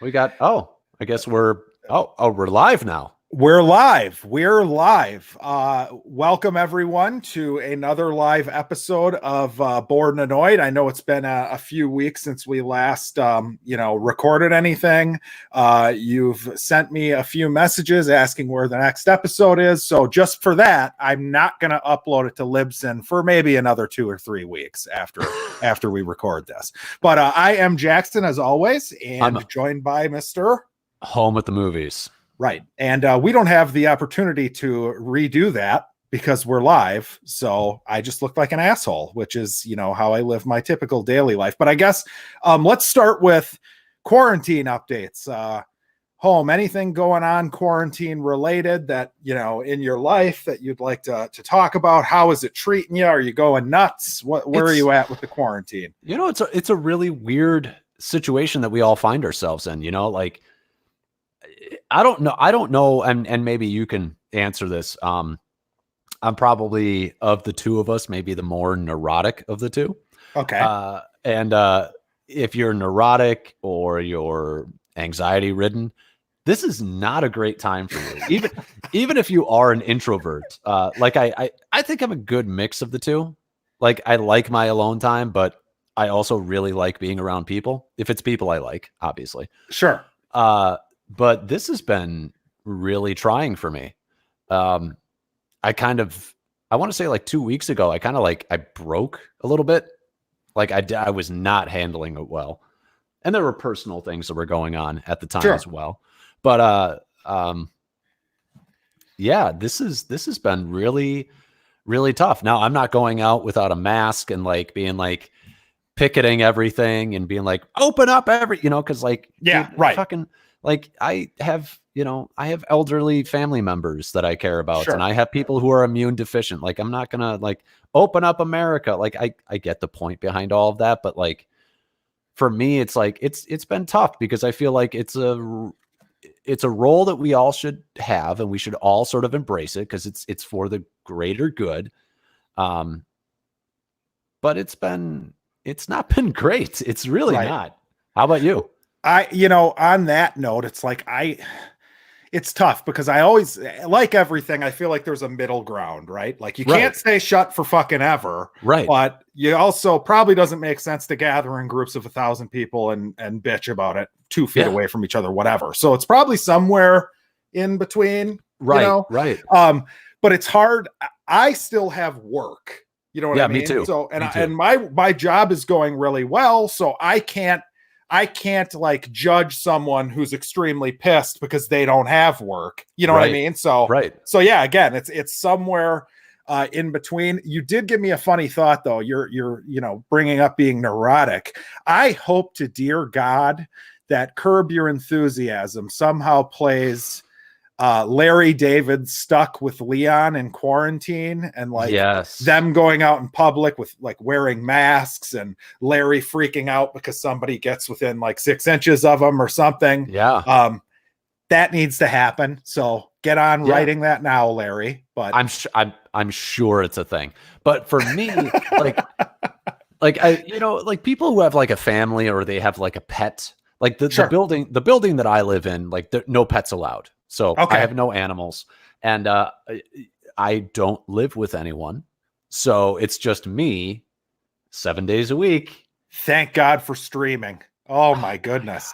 We got, I guess we're live now. We're live. We're live. Welcome everyone to another live episode of Bored and Annoyed. I know it's been a few weeks since we last, recorded anything. You've sent me a few messages asking where the next episode is. So just for that, I'm not going to upload it to Libsyn for maybe another 2 or 3 weeks after we record this. But I am Jackson as always, and I'm joined by Mr. Home at the Movies. Right. And we don't have the opportunity to redo that because we're live. So I just look like an asshole, which is, how I live my typical daily life. But I guess let's start with quarantine updates. Home, anything going on quarantine related that, in your life that you'd like to talk about? How is it treating you? Are you going nuts? Where are you at with the quarantine? It's a really weird situation that we all find ourselves in, I don't know. And maybe you can answer this. I'm probably, of the two of us, maybe the more neurotic of the two. Okay. And if you're neurotic or you're anxiety ridden, this is not a great time for you. Even if you are an introvert, I think I'm a good mix of the two. Like, I like my alone time, but I also really like being around people. If it's people I like, obviously. Sure. But this has been really trying for me. I want to say like 2 weeks ago, I broke a little bit. Like I was not handling it well. And there were personal things that were going on at the time as well. But this has been really, really tough. Now I'm not going out without a mask and like being like picketing everything and being like, open up because like, right. Fucking, like I have elderly family members that I care about, and I have people who are immune deficient. Like, I'm not gonna like open up America. Like, I get the point behind all of that, but like for me, it's like it's been tough because I feel like it's a role that we all should have, and we should all sort of embrace it because it's for the greater good. But it's not been great. It's really not. How about you? On that note, it's like it's tough because I always, like everything, I feel like there's a middle ground, right? Like you can't stay shut for fucking ever. Right. But you also probably doesn't make sense to gather in groups of 1,000 people and bitch about it 2 feet away from each other, whatever. So it's probably somewhere in between. Right. Right. But it's hard. I still have work. You know what I mean? Me too. So, and my job is going really well. So I can't like judge someone who's extremely pissed because they don't have work. You know what I mean? So, So yeah, again, it's somewhere in between. You did give me a funny thought though. You're bringing up being neurotic. I hope to dear God that Curb Your Enthusiasm somehow plays Larry David stuck with Leon in quarantine and like them going out in public with like wearing masks and Larry freaking out because somebody gets within like 6 inches of him or something. Yeah. That needs to happen. So get on writing that now, Larry. But I'm sure it's a thing. But for me, like people who have like a family or they have like a pet, like the building that I live in, like no pets allowed. So I have no animals, and I don't live with anyone. So it's just me 7 days a week. Thank God for streaming. Oh my goodness.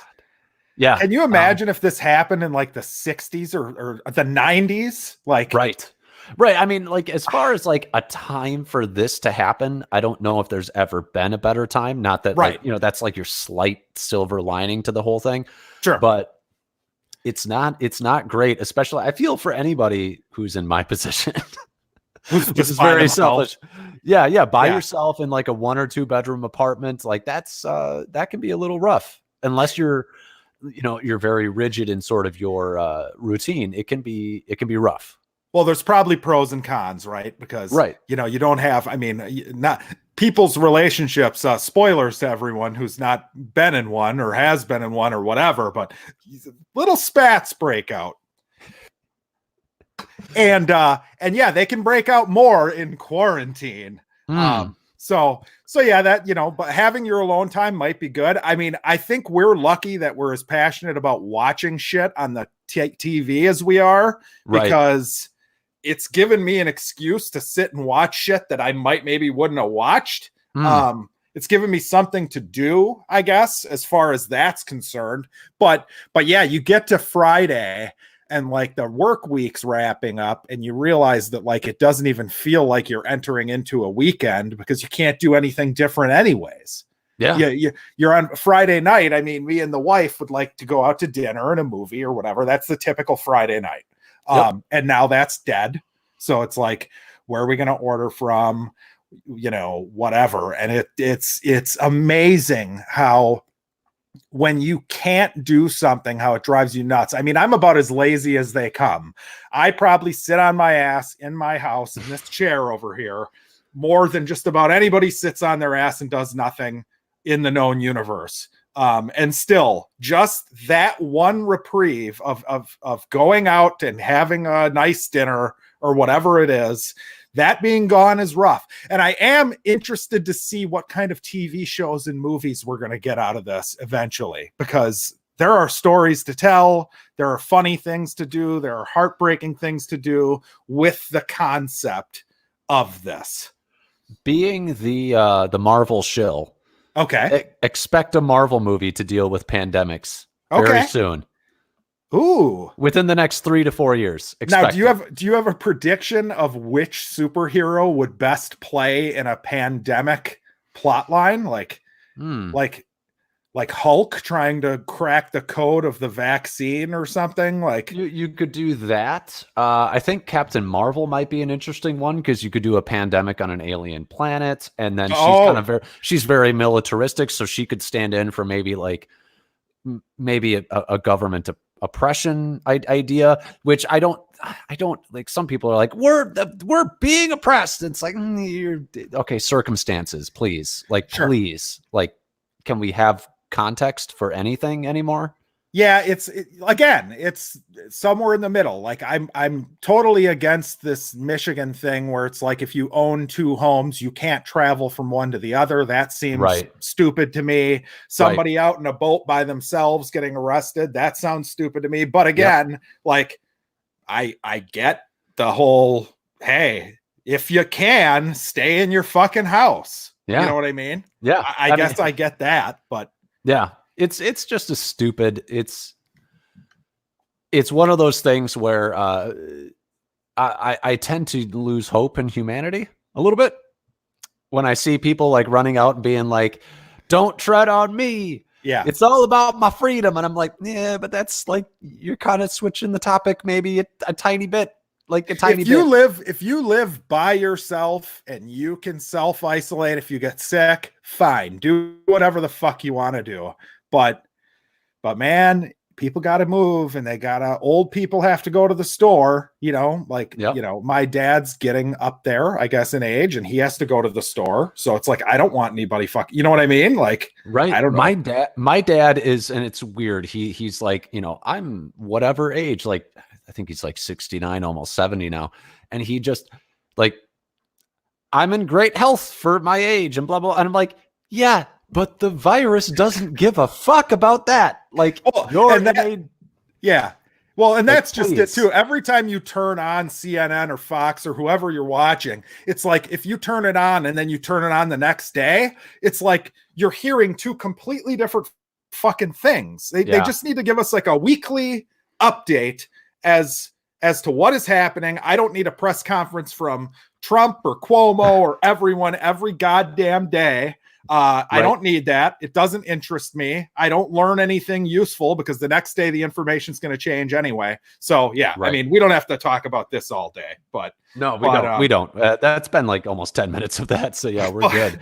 Yeah. Can you imagine if this happened in like the 60s or the 90s? Like, right. I mean, like, as far as like a time for this to happen, I don't know if there's ever been a better time. Not that, like, that's like your slight silver lining to the whole thing. Sure. But it's not great, especially I feel for anybody who's in my position. Which is very selfish. Yeah. By yourself in like a 1 or 2 bedroom apartment. Like that can be a little rough unless you're very rigid in sort of your routine. It can be rough. Well, there's probably pros and cons, right? Because, you don't have, not people's relationships, spoilers to everyone who's not been in one or has been in one or whatever, but little spats break out. And yeah, they can break out more in quarantine. So yeah, that, but having your alone time might be good. I mean, I think we're lucky that we're as passionate about watching shit on the TV as we are, because it's given me an excuse to sit and watch shit that I maybe wouldn't have watched. It's given me something to do, I guess, as far as that's concerned. But yeah, you get to Friday and like the work week's wrapping up and you realize that like it doesn't even feel like you're entering into a weekend because you can't do anything different anyways. Yeah. You're on Friday night. I mean, me and the wife would like to go out to dinner and a movie or whatever. That's the typical Friday night. And now that's dead. So it's like, where are we going to order from? Whatever. And it's amazing how when you can't do something, how it drives you nuts. I mean, I'm about as lazy as they come. I probably sit on my ass in my house in this chair over here more than just about anybody sits on their ass and does nothing in the known universe. And still, just that one reprieve of going out and having a nice dinner or whatever it is, that being gone is rough. And I am interested to see what kind of TV shows and movies we're going to get out of this eventually, because there are stories to tell. There are funny things to do. There are heartbreaking things to do with the concept of this. Being the Marvel shill. Okay. Expect a Marvel movie to deal with pandemics very soon. Ooh. Within the next 3 to 4 years. Now, do you have a prediction of which superhero would best play in a pandemic plotline? Like Hulk trying to crack the code of the vaccine or something? Like you could do that. I think Captain Marvel might be an interesting one, because you could do a pandemic on an alien planet, and then she's very militaristic, so she could stand in for maybe a government oppression idea, which I don't like. Some people are like, we're being oppressed. It's like, okay, circumstances, please. Like, sure. Please, like, can we have context for anything anymore? Yeah, it's somewhere in the middle. Like I'm totally against this Michigan thing where it's like, if you own 2 homes, you can't travel from one to the other. That seems stupid to me. Somebody out in a boat by themselves getting arrested, that sounds stupid to me. But again, like I get the whole, hey, if you can, stay in your fucking house. Yeah. You know what I mean? Yeah. I guess I get that, but yeah. It's just a stupid. It's one of those things where I tend to lose hope in humanity a little bit when I see people like running out and being like, "Don't tread on me." Yeah, it's all about my freedom, and I'm like, yeah, but that's like, you're kind of switching the topic maybe a tiny bit. Like a tiny bit. If you live by yourself and you can self-isolate, if you get sick, fine, do whatever the fuck you want to do. But man, people got to move, and old people have to go to the store, my dad's getting up there, I guess, in age, and he has to go to the store. So it's like, I don't want anybody you know what I mean? Like, right. I don't know. My dad is, and it's weird. He's like, I'm whatever age, like, I think he's like 69, almost 70 now. And he just like, I'm in great health for my age and blah, blah. And I'm like, yeah, but the virus doesn't give a fuck about that. Like, yeah. Well, and that's just it too. Every time you turn on CNN or Fox or whoever you're watching, it's like, if you turn it on and then you turn it on the next day, it's like you're hearing 2 completely different fucking things. They just need to give us like a weekly update as to what is happening. I don't need a press conference from Trump or Cuomo or everyone every goddamn day. I don't need that. It doesn't interest me. I don't learn anything useful because the next day the information is going to change anyway. So yeah, I mean, we don't have to talk about this all day, but no, we don't. That's been like almost 10 minutes of that. So yeah, we're good.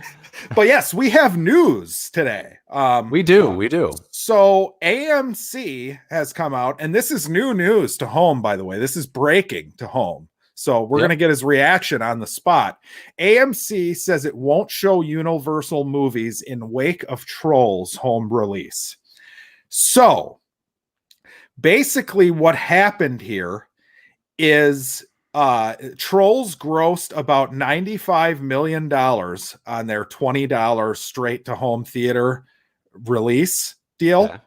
But yes, we have news today. We do. So AMC has come out, and this is new news to home, by the way. This is breaking to home. So we're going to get his reaction on the spot. AMC says it won't show Universal movies in wake of Trolls home release. So basically what happened here is Trolls grossed about $95 million on their $20 straight to home theater release deal. Yeah.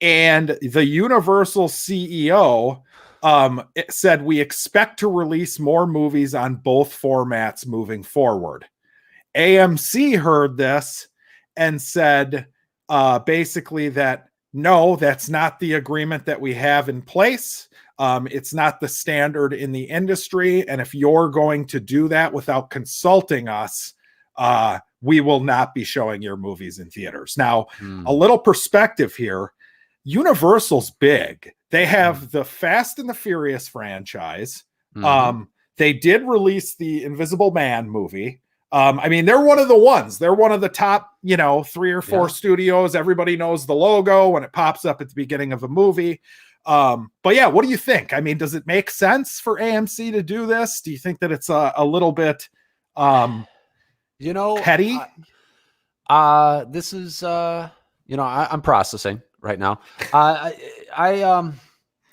And the Universal CEO said, we expect to release more movies on both formats moving forward. AMC heard this and said basically that, no, that's not the agreement that we have in place. It's not the standard in the industry. And if you're going to do that without consulting us, we will not be showing your movies in theaters. Now, a little perspective here. Universal's big. They have the Fast and the Furious franchise. They did release the Invisible Man movie. I mean, they're one of the ones. They're one of the top, 3 or 4 studios. Everybody knows the logo when it pops up at the beginning of a movie. But yeah, what do you think? I mean, does it make sense for AMC to do this? Do you think that it's a little bit, petty? This is, I'm processing right now.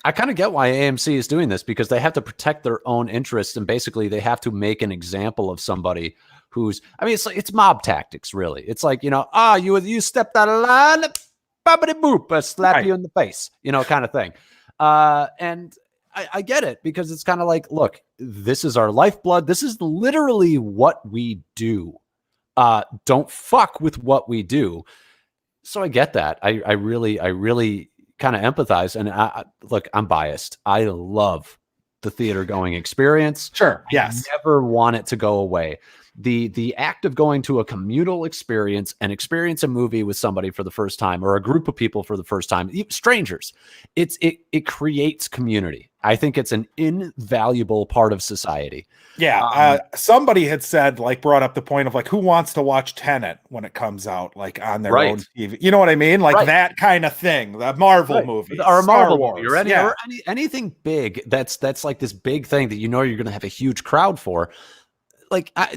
I kind of get why AMC is doing this, because they have to protect their own interests, and basically they have to make an example of somebody who's, I mean, it's mob tactics, really. It's like, you stepped out of line, boppity boop, slap you in the face, kind of thing. And I get it, because it's kind of like, look, this is our lifeblood. This is literally what we do. Don't fuck with what we do. So I get that. I really kind of empathize. And look, I'm biased. I love the theater going experience. Sure. Yes. I never want it to go away. The act of going to a communal experience and experience a movie with somebody for the first time, or a group of people for the first time, strangers, it creates community. I think it's an invaluable part of society. Yeah. Somebody had said, brought up the point of who wants to watch Tenet when it comes out, on their own TV. You know what I mean? That kind of thing, the Marvel movie, or a Marvel movie, or anything big. That's like this big thing that you're going to have a huge crowd for.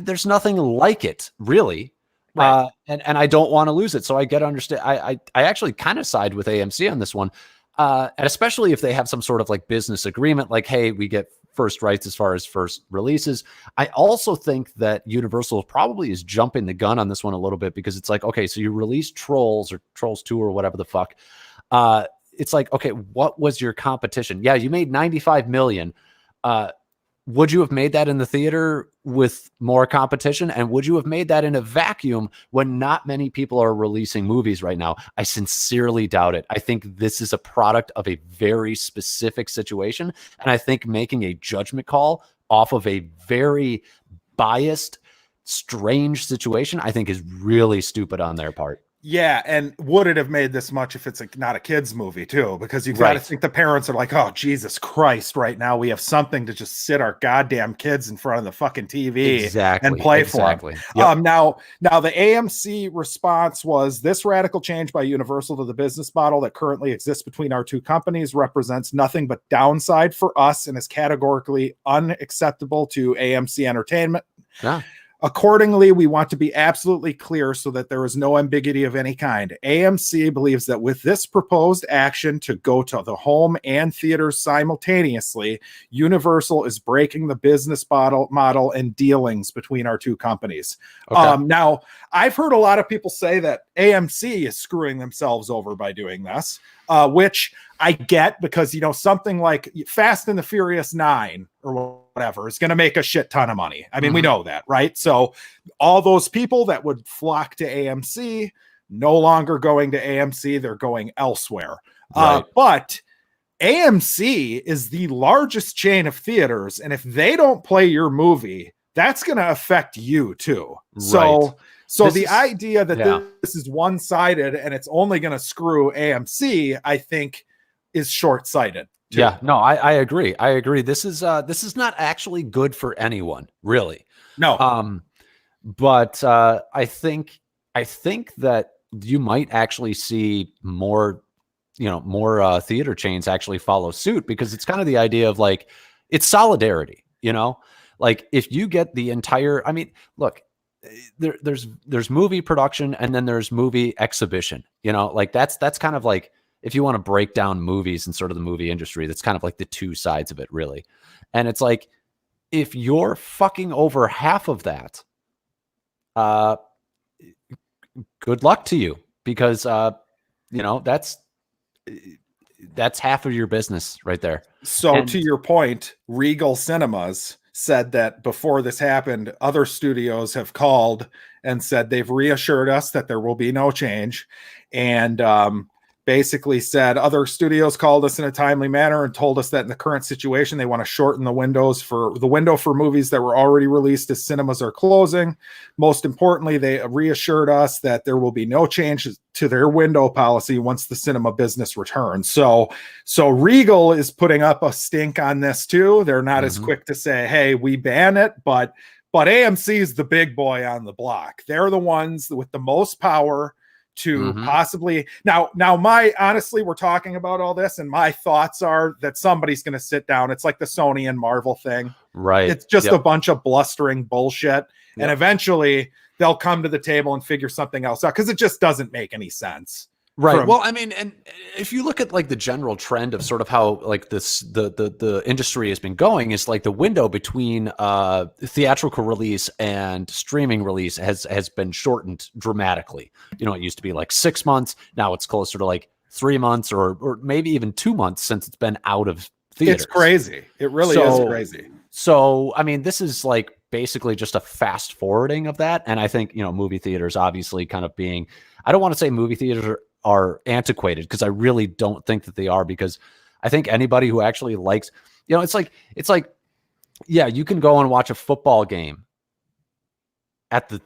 There's nothing like it, really. Right. And I don't want to lose it. So I understand. I actually kind of side with AMC on this one. And especially if they have some sort of business agreement, hey, we get first rights as far as first releases. I also think that Universal probably is jumping the gun on this one a little bit, because it's okay, so you release Trolls or Trolls 2 or whatever the fuck. It's okay, what was your competition? Yeah, you made $95 million. Would you have made that in the theater with more competition? And would you have made that in a vacuum when not many people are releasing movies right now? I sincerely doubt it. I think this is a product of a very specific situation. And I think making a judgment call off of a very biased, strange situation, I think is really stupid on their part. Yeah, and would it have made this much if it's not a kid's movie too? Because you've got to think the parents are oh, Jesus Christ, right now we have something to just sit our goddamn kids in front of the fucking TV and play for them. Yep. Now the AMC response was, this radical change by Universal to the business model that currently exists between our two companies represents nothing but downside for us and is categorically unacceptable to AMC Entertainment. Yeah. Accordingly, we want to be absolutely clear so that there is no ambiguity of any kind. AMC believes that with this proposed action to go to the home and theaters simultaneously, Universal is breaking the business model and dealings between our two companies. Okay. Now, I've heard a lot of people say that AMC is screwing themselves over by doing this, which I get, because, something like Fast and the Furious 9 or whatever is going to make a shit ton of money. I mean, we know that, right? So all those people that would flock to AMC, no longer going to AMC, they're going elsewhere. Right. But AMC is the largest chain of theaters. And if they don't play your movie, that's going to affect you too. Right. So the idea that this is one-sided and it's only going to screw AMC, I think, is short-sighted. Too. Yeah, no, I agree. This is not actually good for anyone, really. No. But I think that you might actually see more theater chains actually follow suit, because it's kind of the idea of it's solidarity, if you get the entire, I mean, look, there's movie production and then there's movie exhibition, that's kind of if you want to break down movies and sort of the movie industry, that's kind of the two sides of it, really. And it's if you're fucking over half of that, good luck to you, because that's half of your business right there. So to your point, Regal Cinemas said that before this happened, other studios have called and said they've reassured us that there will be no change. And basically said other studios called us in a timely manner and told us that in the current situation, they want to shorten the window for movies that were already released as cinemas are closing. Most importantly, they reassured us that there will be no changes to their window policy once the cinema business returns. So Regal is putting up a stink on this too. They're not as quick to say, hey, we ban it, but AMC is the big boy on the block. They're the ones with the most power to possibly now honestly, we're talking about all this, and my thoughts are that somebody's going to sit down. It's like the Sony and Marvel thing, right? It's just a bunch of blustering bullshit, and eventually they'll come to the table and figure something else out, because it just doesn't make any sense. Right. Well, I mean, and if you look at like the general trend of sort of how like the industry has been going, is like the window between theatrical release and streaming release has been shortened dramatically. You know, it used to be like 6 months. Now it's closer to like 3 months or maybe even 2 months since it's been out of theaters. It's crazy. It really is crazy. So, I mean, this is like basically just a fast forwarding of that. And I think, you know, movie theaters obviously kind of being, I don't want to say movie theaters are antiquated, because I really don't think that they are, because I think anybody who actually likes, you know, it's like, yeah, you can go and watch a football game at the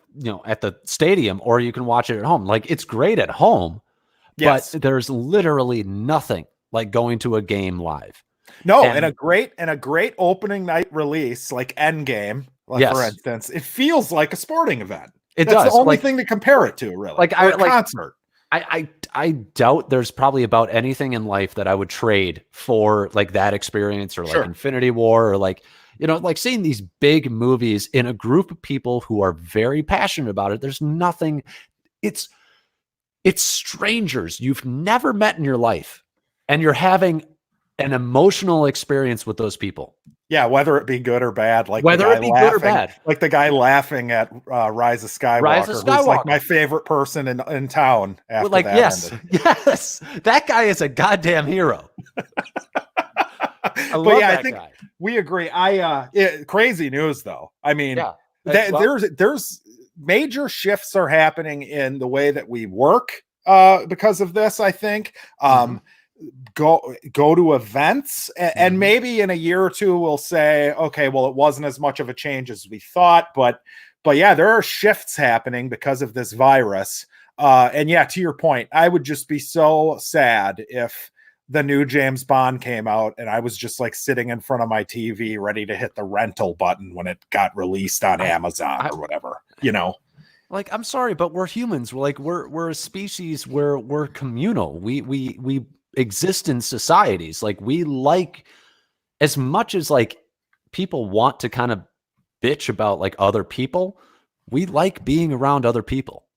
stadium, or you can watch it at home. Like, it's great at home, but there's literally nothing like going to a game live. No, and a great opening night release like Endgame, for instance, it feels like a sporting event. That's the only thing to compare it to, really. Like a concert. I doubt there's probably about anything in life that I would trade for like that experience, or like Infinity War, or like, you know, like seeing these big movies in a group of people who are very passionate about it. There's nothing, it's strangers you've never met in your life, and you're having an emotional experience with those people. Yeah, whether it be good or bad, like whether it be good or bad, like the guy laughing at Rise of Skywalker, who's like my favorite person in town. After like, that yes, that guy is a goddamn hero. I love that guy. We agree. Crazy news though. I mean, there's major shifts are happening in the way that we work because of this. I think. Go to events, and maybe in a year or two we'll say, okay, well, it wasn't as much of a change as we thought, but yeah, there are shifts happening because of this virus. And yeah, to your point, I would just be so sad if the new James Bond came out and I was just like sitting in front of my TV ready to hit the rental button when it got released on Amazon or whatever, you know. Like, I'm sorry, but we're humans. We're a species where we're communal. We exist in societies. Like, we like, as much as like people want to kind of bitch about like other people, we like being around other people.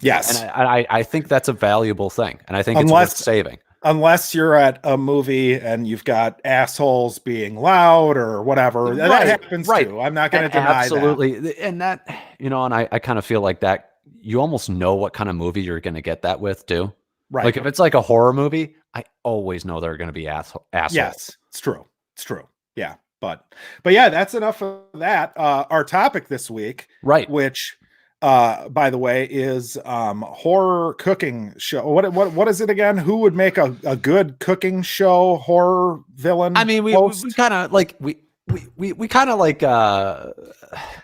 Yes. And I think that's a valuable thing. And I think it's worth saving. Unless you're at a movie and you've got assholes being loud or whatever. That happens too. I'm not going to deny absolutely. And that, you know, and I kind of feel like that you almost know what kind of movie you're going to get that with too. Right. Like if it's like a horror movie, I always know there are going to be assholes. Yes, it's true. It's true. Yeah. But yeah, that's enough of that. Our topic this week, right, which by the way, is horror cooking show. What is it again? Who would make a good cooking show horror villain? I mean, we kind of like we kind of like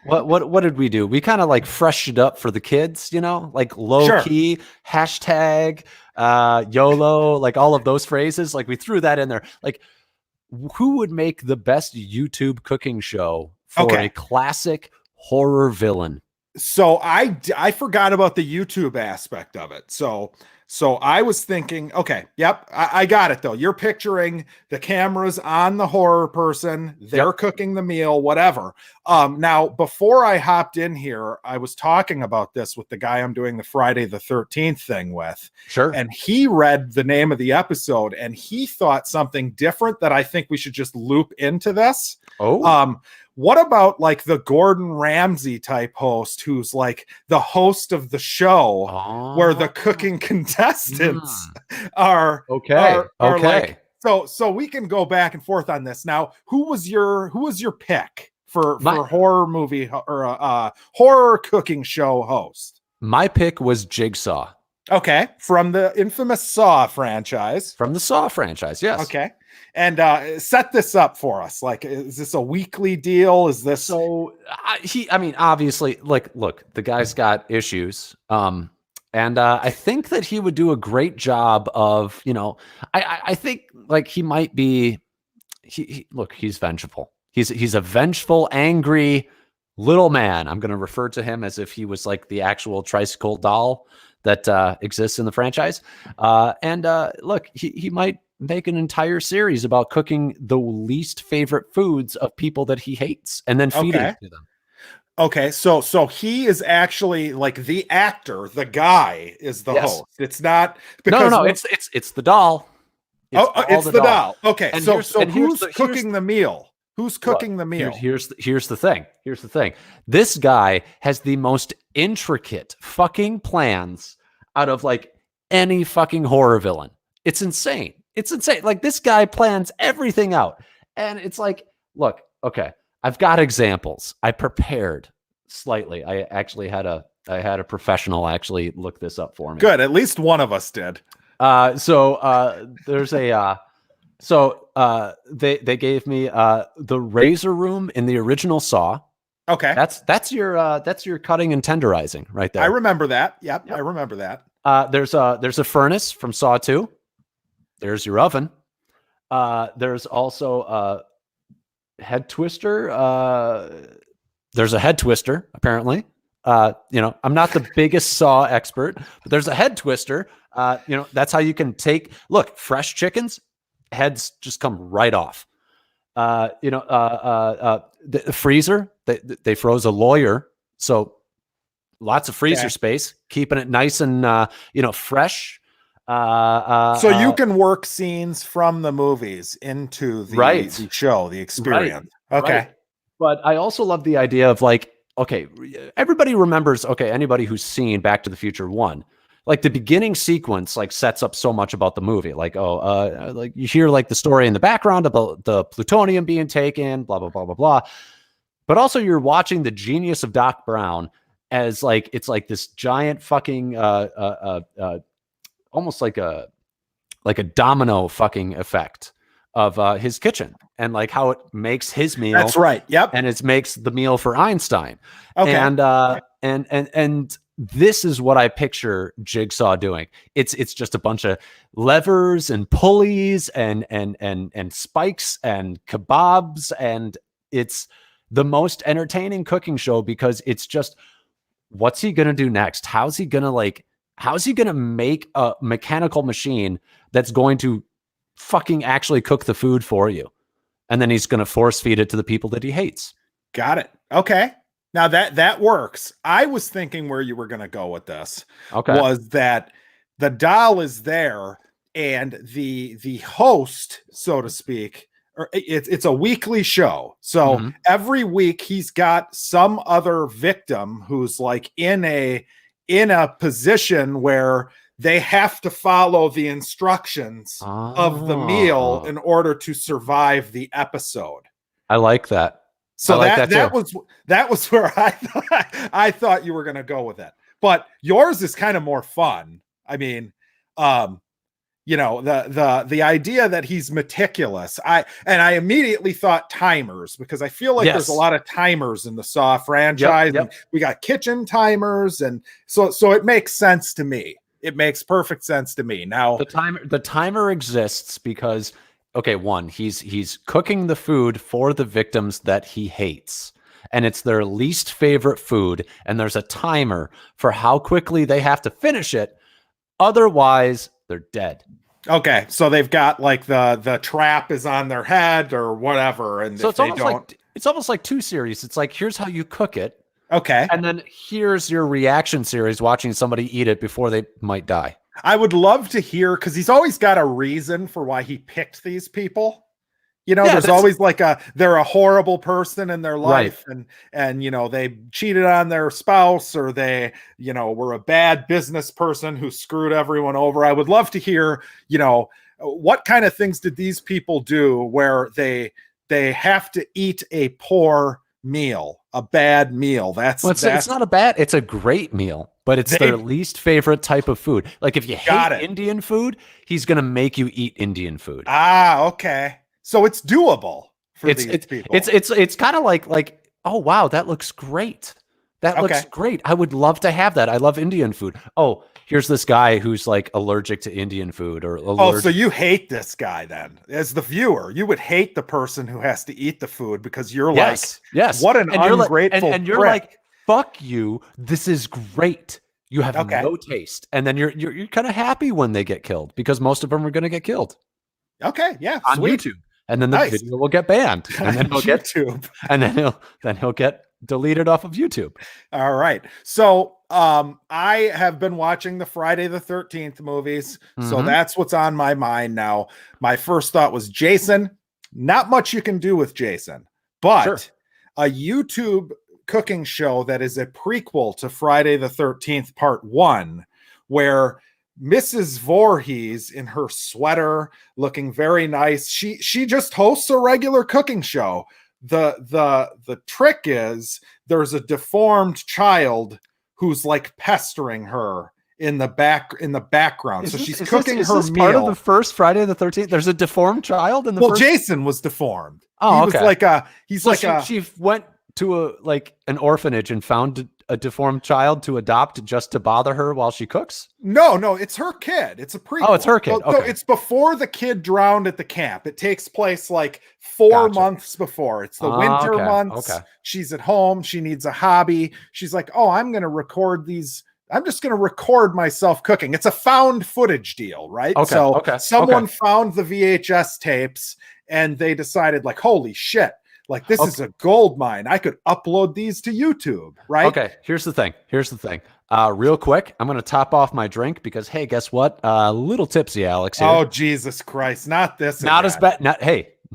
what did we do? We kind of like freshened up for the kids, you know, like low key hashtag YOLO, like all of those phrases. Like we threw that in there. Like, who would make the best YouTube cooking show for a classic horror villain? So I forgot about the YouTube aspect of it. So I was thinking, okay, yep, I got it though. You're picturing the cameras on the horror person, they're cooking the meal, whatever. Now, before I hopped in here, I was talking about this with the guy I'm doing the Friday the 13th thing with. Sure. And he read the name of the episode and he thought something different that I think we should just loop into this. Oh. what about like the Gordon Ramsay type host who's like the host of the show where the cooking contestants are like, so we can go back and forth on this. Now, who was your pick for horror movie or horror cooking show host? My pick was Jigsaw. Okay, from the infamous Saw franchise. From the Saw franchise, yes. Okay. And set this up for us. Like, is this a weekly deal? Is this I mean, obviously, like, look, the guy's got issues. And I think that he would do a great job of, you know, I think like he might be he's vengeful. He's a vengeful, angry little man. I'm going to refer to him as if he was like the actual tricycle doll that exists in the franchise. Look, he might make an entire series about cooking the least favorite foods of people that he hates and then feeding it to them. Okay, so he is actually like the actor, the guy is the host. It's not because no, it's the doll. It's the doll. Okay, and so who's cooking the meal? Who's cooking the meal? Here's the thing. Here's the thing. This guy has the most intricate fucking plans out of like any fucking horror villain. It's insane. It's insane. Like this guy plans everything out. And it's like, look, okay, I've got examples. I prepared slightly. I actually had a professional actually look this up for me. Good. At least one of us did. There's a they gave me the razor room in the original Saw. Okay. That's your cutting and tenderizing right there. I remember that. Yep. I remember that. There's a furnace from Saw 2. There's your oven. There's also a head twister. There's a head twister, apparently. You know, I'm not the biggest Saw expert, but there's a head twister. You know, that's how you can look, fresh chickens, heads just come right off. You know, the freezer, they froze a lawyer. So lots of freezer space, keeping it nice and, you know, fresh. So you can work scenes from the movies into the show, the experience. Right. Okay. Right. But I also love the idea of like, okay, everybody remembers, okay, anybody who's seen Back to the Future 1, like the beginning sequence, like sets up so much about the movie. Like, like you hear like the story in the background about the plutonium being taken, blah, blah, blah, blah, blah. But also you're watching the genius of Doc Brown as like, it's like this giant fucking, almost like a domino fucking effect of his kitchen and like how it makes his meal. That's right. Yep. And it makes the meal for Einstein. Okay. And this is what I picture Jigsaw doing. It's just a bunch of levers and pulleys and spikes and kebabs, and it's the most entertaining cooking show because it's just, what's he gonna do next? How's he gonna make a mechanical machine that's going to fucking actually cook the food for you? And then he's going to force feed it to the people that he hates. Got it. Okay. Now that works. I was thinking where you were going to go with this was that the doll is there and the host, so to speak, or it's a weekly show. So every week he's got some other victim who's like in a position where they have to follow the instructions of the meal in order to survive the episode. I like that. So that was where I thought you were going to go with it. But yours is kind of more fun. I mean, you know, the idea that he's meticulous. I immediately thought timers, because I feel like there's a lot of timers in the Saw franchise. Yep. And we got kitchen timers, and so it makes sense to me. It makes perfect sense to me. Now the timer exists because, okay, one, he's cooking the food for the victims that he hates, and it's their least favorite food, and there's a timer for how quickly they have to finish it. Otherwise, they're dead. Okay, so they've got like the trap is on their head or whatever, and so it's almost like two series. It's like, here's how you cook it. Okay. And then here's your reaction series, watching somebody eat it before they might die. I would love to hear, because he's always got a reason for why he picked these people. You know, there's always like they're a horrible person in their life, and you know, they cheated on their spouse, or they, you know, were a bad business person who screwed everyone over. I would love to hear, you know, what kind of things did these people do where they have to eat a poor meal, a bad meal. It's not a bad, it's a great meal, but it's their least favorite type of food. Like if you hate Indian food, he's going to make you eat Indian food. Okay. So it's doable for these people. It's kind of like, oh wow, that looks great. That looks great. I would love to have that. I love Indian food. Oh, here's this guy who's like allergic to Indian food or allergic. Oh, so you hate this guy then? As the viewer, you would hate the person who has to eat the food because you're yes. What an ungrateful and you're like, fuck you. This is great. You have no taste. And then you're kind of happy when they get killed because most of them are going to get killed. Okay, yeah, on YouTube. And then the video will get banned, and then he'll get YouTube, and then he'll get deleted off of YouTube. All right. So I have been watching the Friday the 13th movies, so that's what's on my mind now. My first thought was Jason. Not much you can do with Jason, but a YouTube cooking show that is a prequel to Friday the 13th Part 1, where Mrs. Voorhees in her sweater, looking very nice. She just hosts a regular cooking show. The trick is there's a deformed child who's like pestering her in the background. So she's cooking her meal. Part of the first Friday the 13th. There's a deformed child in the first. Jason was deformed. Oh, She went to an orphanage and found a deformed child to adopt just to bother her while she cooks? No, it's her kid. It's a prequel. Oh, it's her kid. So it's before the kid drowned at the camp. It takes place like 4 months before. It's the winter months. She's at home. She needs a hobby. She's like, oh, I'm going to record these. I'm just going to record myself cooking. It's a found footage deal, right? Someone found the VHS tapes and they decided like, holy shit. Like, this is a gold mine. I could upload these to YouTube, right? Okay, here's the thing. Real quick, I'm going to top off my drink because, hey, guess what? A little tipsy, Alex. Here. Oh, Jesus Christ. Not this. Not as bad.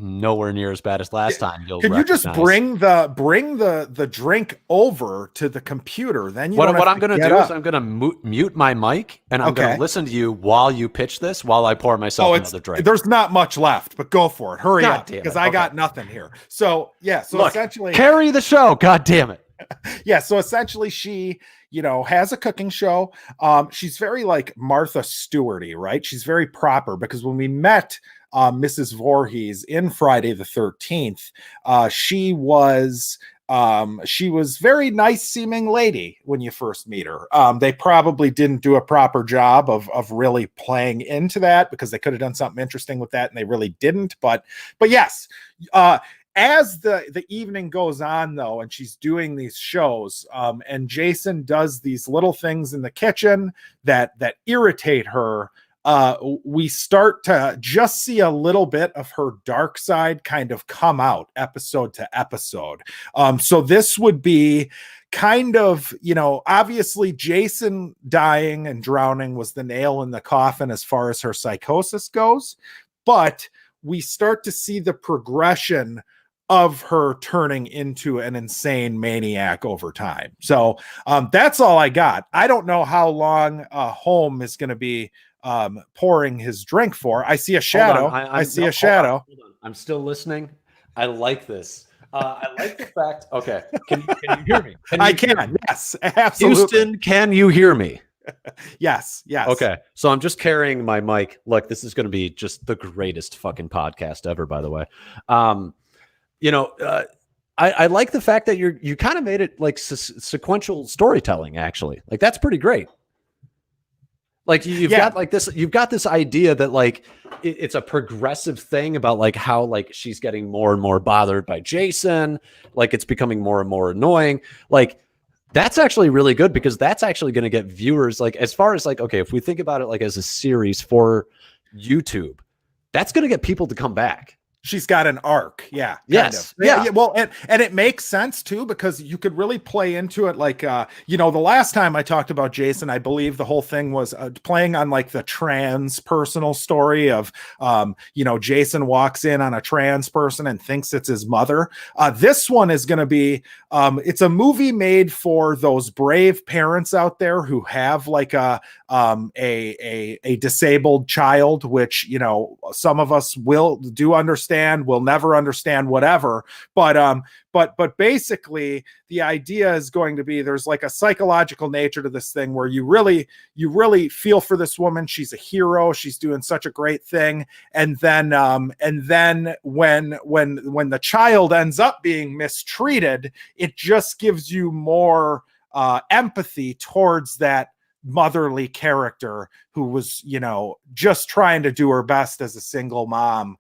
Nowhere near as bad as last time. Can you just bring the drink over to the computer? Then what I'm going to do is I'm going to mute my mic and I'm going to listen to you while you pitch this while I pour myself another drink. There's not much left, but go for it. Hurry up because I got nothing here. So look, essentially carry the show. God damn it. Yeah. So essentially she, has a cooking show. She's very like Martha Stewart-y, right? She's very proper because when we met Mrs. Voorhees in Friday the 13th, she was very nice seeming lady when you first meet her. They probably didn't do a proper job of really playing into that because they could have done something interesting with that and they really didn't. But yes, as the evening goes on though, and she's doing these shows, and Jason does these little things in the kitchen that irritate her, we start to just see a little bit of her dark side kind of come out episode to episode. So this would be kind of, obviously Jason dying and drowning was the nail in the coffin as far as her psychosis goes, but we start to see the progression of her turning into an insane maniac over time. So that's all I got. I don't know how long Home is going to be pouring his drink for. I see a shadow. I see a shadow. Hold on. I'm still listening. I like this. I like the fact. Okay. Can you hear me? I can. Yes, absolutely. Houston, can you hear me? Yes. Okay. So I'm just carrying my mic. Look, this is going to be just the greatest fucking podcast ever, by the way. I like the fact that you kind of made it like sequential storytelling, actually. Like, that's pretty great. Like you've got this idea that like it's a progressive thing about like how like she's getting more and more bothered by Jason. Like it's becoming more and more annoying. Like that's actually really good because that's actually going to get viewers like as far as like, okay, if we think about it like as a series for YouTube, that's going to get people to come back. She's got an arc. Yeah. Yes. Yeah. Well, and it makes sense too, because you could really play into it. Like, the last time I talked about Jason, I believe the whole thing was playing on like the trans personal story of, Jason walks in on a trans person and thinks it's his mother. This one is going to be, it's a movie made for those brave parents out there who have like a disabled child, which, some of us do understand, will never understand, whatever. But basically the idea is going to be, there's like a psychological nature to this thing where you really feel for this woman. She's a hero. She's doing such a great thing. And then when the child ends up being mistreated, it just gives you more empathy towards that motherly character who was, just trying to do her best as a single mom,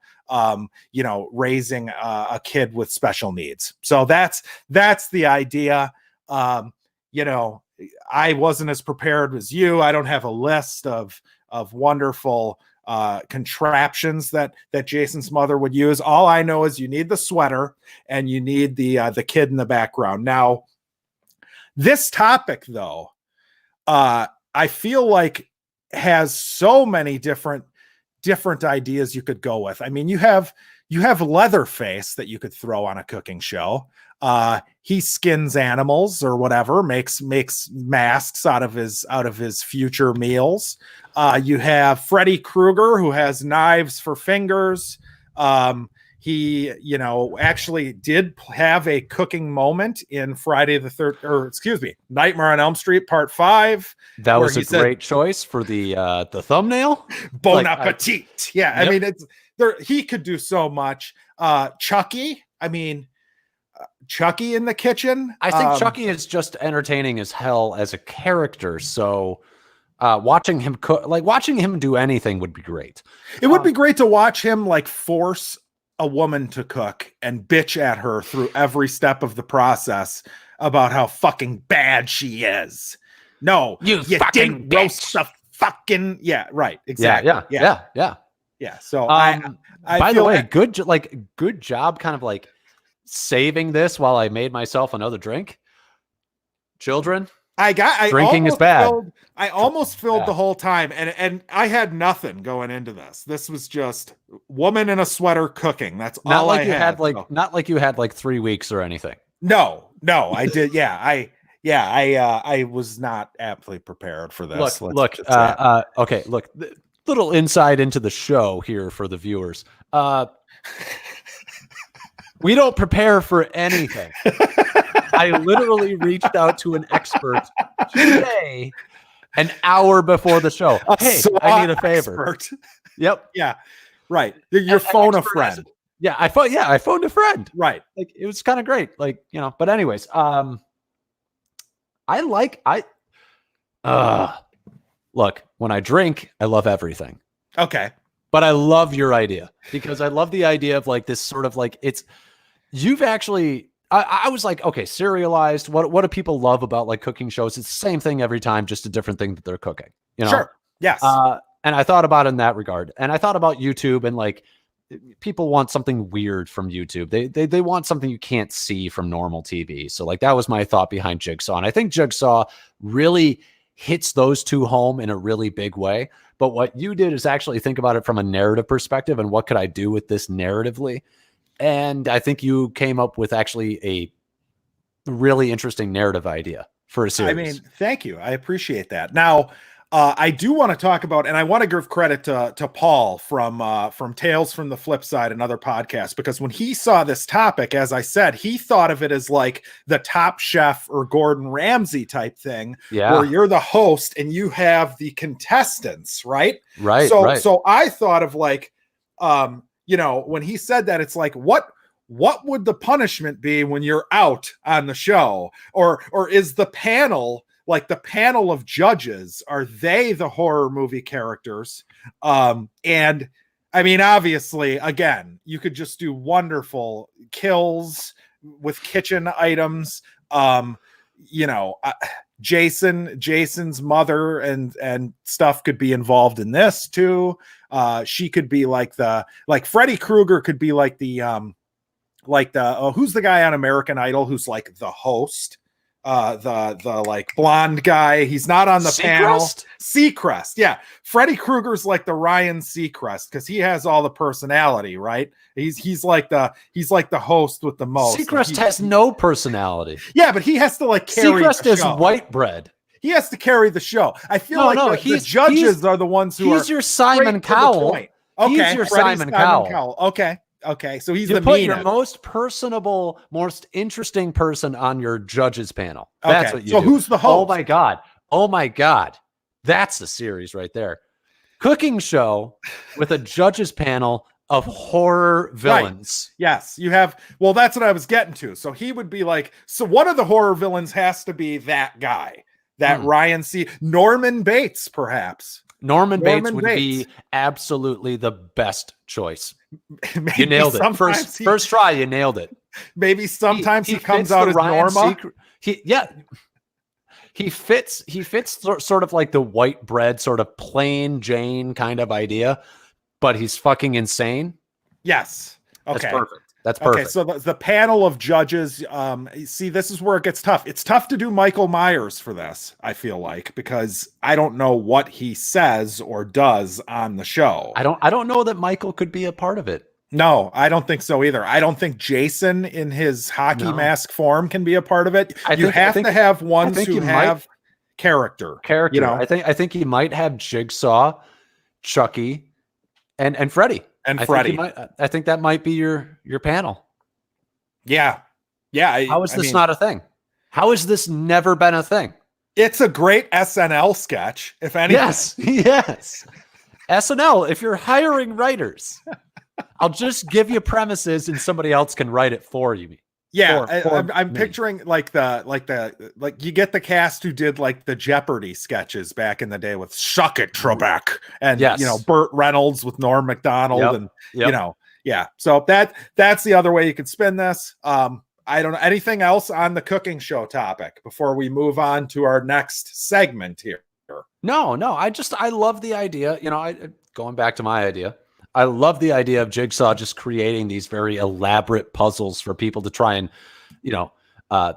raising a kid with special needs. So that's the idea. I wasn't as prepared as you. I don't have a list of wonderful contraptions that Jason's mother would use. All I know is you need the sweater and you need the kid in the background. Now, this topic, though, I feel like has so many different ideas you could go with. I mean, you have Leatherface that you could throw on a cooking show. He skins animals or whatever, makes masks out of his future meals. You have Freddy Krueger, who has knives for fingers. He, actually did have a cooking moment in Nightmare on Elm Street Part 5. That was a great choice for the thumbnail. Bon appetit. Yeah. Yep. I mean, it's there. He could do so much. Chucky. I mean, Chucky in the kitchen. I think Chucky is just entertaining as hell as a character. So watching him cook, like watching him do anything would be great. It would be great to watch him like force a woman to cook and bitch at her through every step of the process about how fucking bad she is. No, you didn't roast the fucking, yeah, right. Exactly. Yeah. So I by the way, good job kind of like saving this while I made myself another drink. Children, drinking is bad. I almost filled the whole time, and I had nothing going into this. This was just woman in a sweater cooking. That's not all like I you had. Not like you had like 3 weeks or anything. No, I did. I was not aptly prepared for this. Okay, look, little insight into the show here for the viewers. We don't prepare for anything. I literally reached out to an expert today, an hour before the show. Hey, I need a favor. Yep. Yeah. Right. Your phone a friend. I phoned a friend. Right. Like it was kind of great. Like, but anyways, look, when I drink, I love everything. Okay. But I love your idea because I love the idea of like this sort of like you've actually, I was like, okay, serialized. What do people love about like cooking shows? It's the same thing every time, just a different thing that they're cooking. Sure. Yes. And I thought about it in that regard. And I thought about YouTube and like people want something weird from YouTube. They want something you can't see from normal TV. So like that was my thought behind Jigsaw. And I think Jigsaw really hits those two home in a really big way. But what you did is actually think about it from a narrative perspective and what could I do with this narratively? And I think you came up with actually a really interesting narrative idea for a series. I mean, thank you. I appreciate that. Now, I do want to talk about, and I want to give credit to Paul from Tales from the Flip Side, another podcast, because when he saw this topic, as I said, he thought of it as like the Top Chef or Gordon Ramsay type thing, where you're the host and you have the contestants, right? Right. So I thought of like, when he said that, it's like, what would the punishment be when you're out on the show? Or is the panel, like the panel of judges, are they the horror movie characters? And I mean, obviously, again, you could just do wonderful kills with kitchen items. Jason's mother and stuff could be involved in this too. She could be like Freddy Krueger could be like the who's the guy on American Idol who's like the host, the like blonde guy. He's not on the panel. Seacrest. Yeah. Freddy Krueger's like the Ryan Seacrest because he has all the personality, right? He's like the host with the most. Seacrest has no personality. Yeah, but he has to like carry Seacrest is white bread. He has to carry the show. I feel the judges are the ones who he's your Simon Cowell. Okay, he's your Simon Cowell. Okay, so he's you the put your most personable, most interesting person on your judges panel. That's what you do. So who's the host? Oh my God. That's the series right there. Cooking show with a judges panel of horror villains. Right. Yes, you have. Well, that's what I was getting to. So he would be like, so one of the horror villains has to be that guy, that Ryan Norman Bates, perhaps. Norman Bates would be absolutely the best choice. You nailed it. First try, you nailed it. Maybe sometimes he comes out as Norma. He fits sort of like the white bread, sort of plain Jane kind of idea, but he's fucking insane. Yes. Okay. That's perfect. That's perfect. Okay, so the panel of judges, see, this is where it gets tough. It's tough to do Michael Myers for this, I feel like, because I don't know what he says or does on the show. I don't know that Michael could be a part of it. No, I don't think so either. I don't think Jason in his hockey mask form can be a part of it. You have to have ones who have character. You know? I think he might have Jigsaw, Chucky, and Freddy. And Freddy. I think that might be your panel. Yeah. Yeah. How is this not a thing? How has this never been a thing? It's a great SNL sketch, if anything. Yes. SNL, if you're hiring writers, I'll just give you premises and somebody else can write it for you. Yeah, I'm picturing like you get the cast who did like the Jeopardy sketches back in the day with Suck It, Trebek, and Burt Reynolds with Norm Macdonald, and So that's the other way you could spin this. I don't know anything else on the cooking show topic before we move on to our next segment here. No, I love the idea. Going back to my idea. I love the idea of Jigsaw just creating these very elaborate puzzles for people to try and, I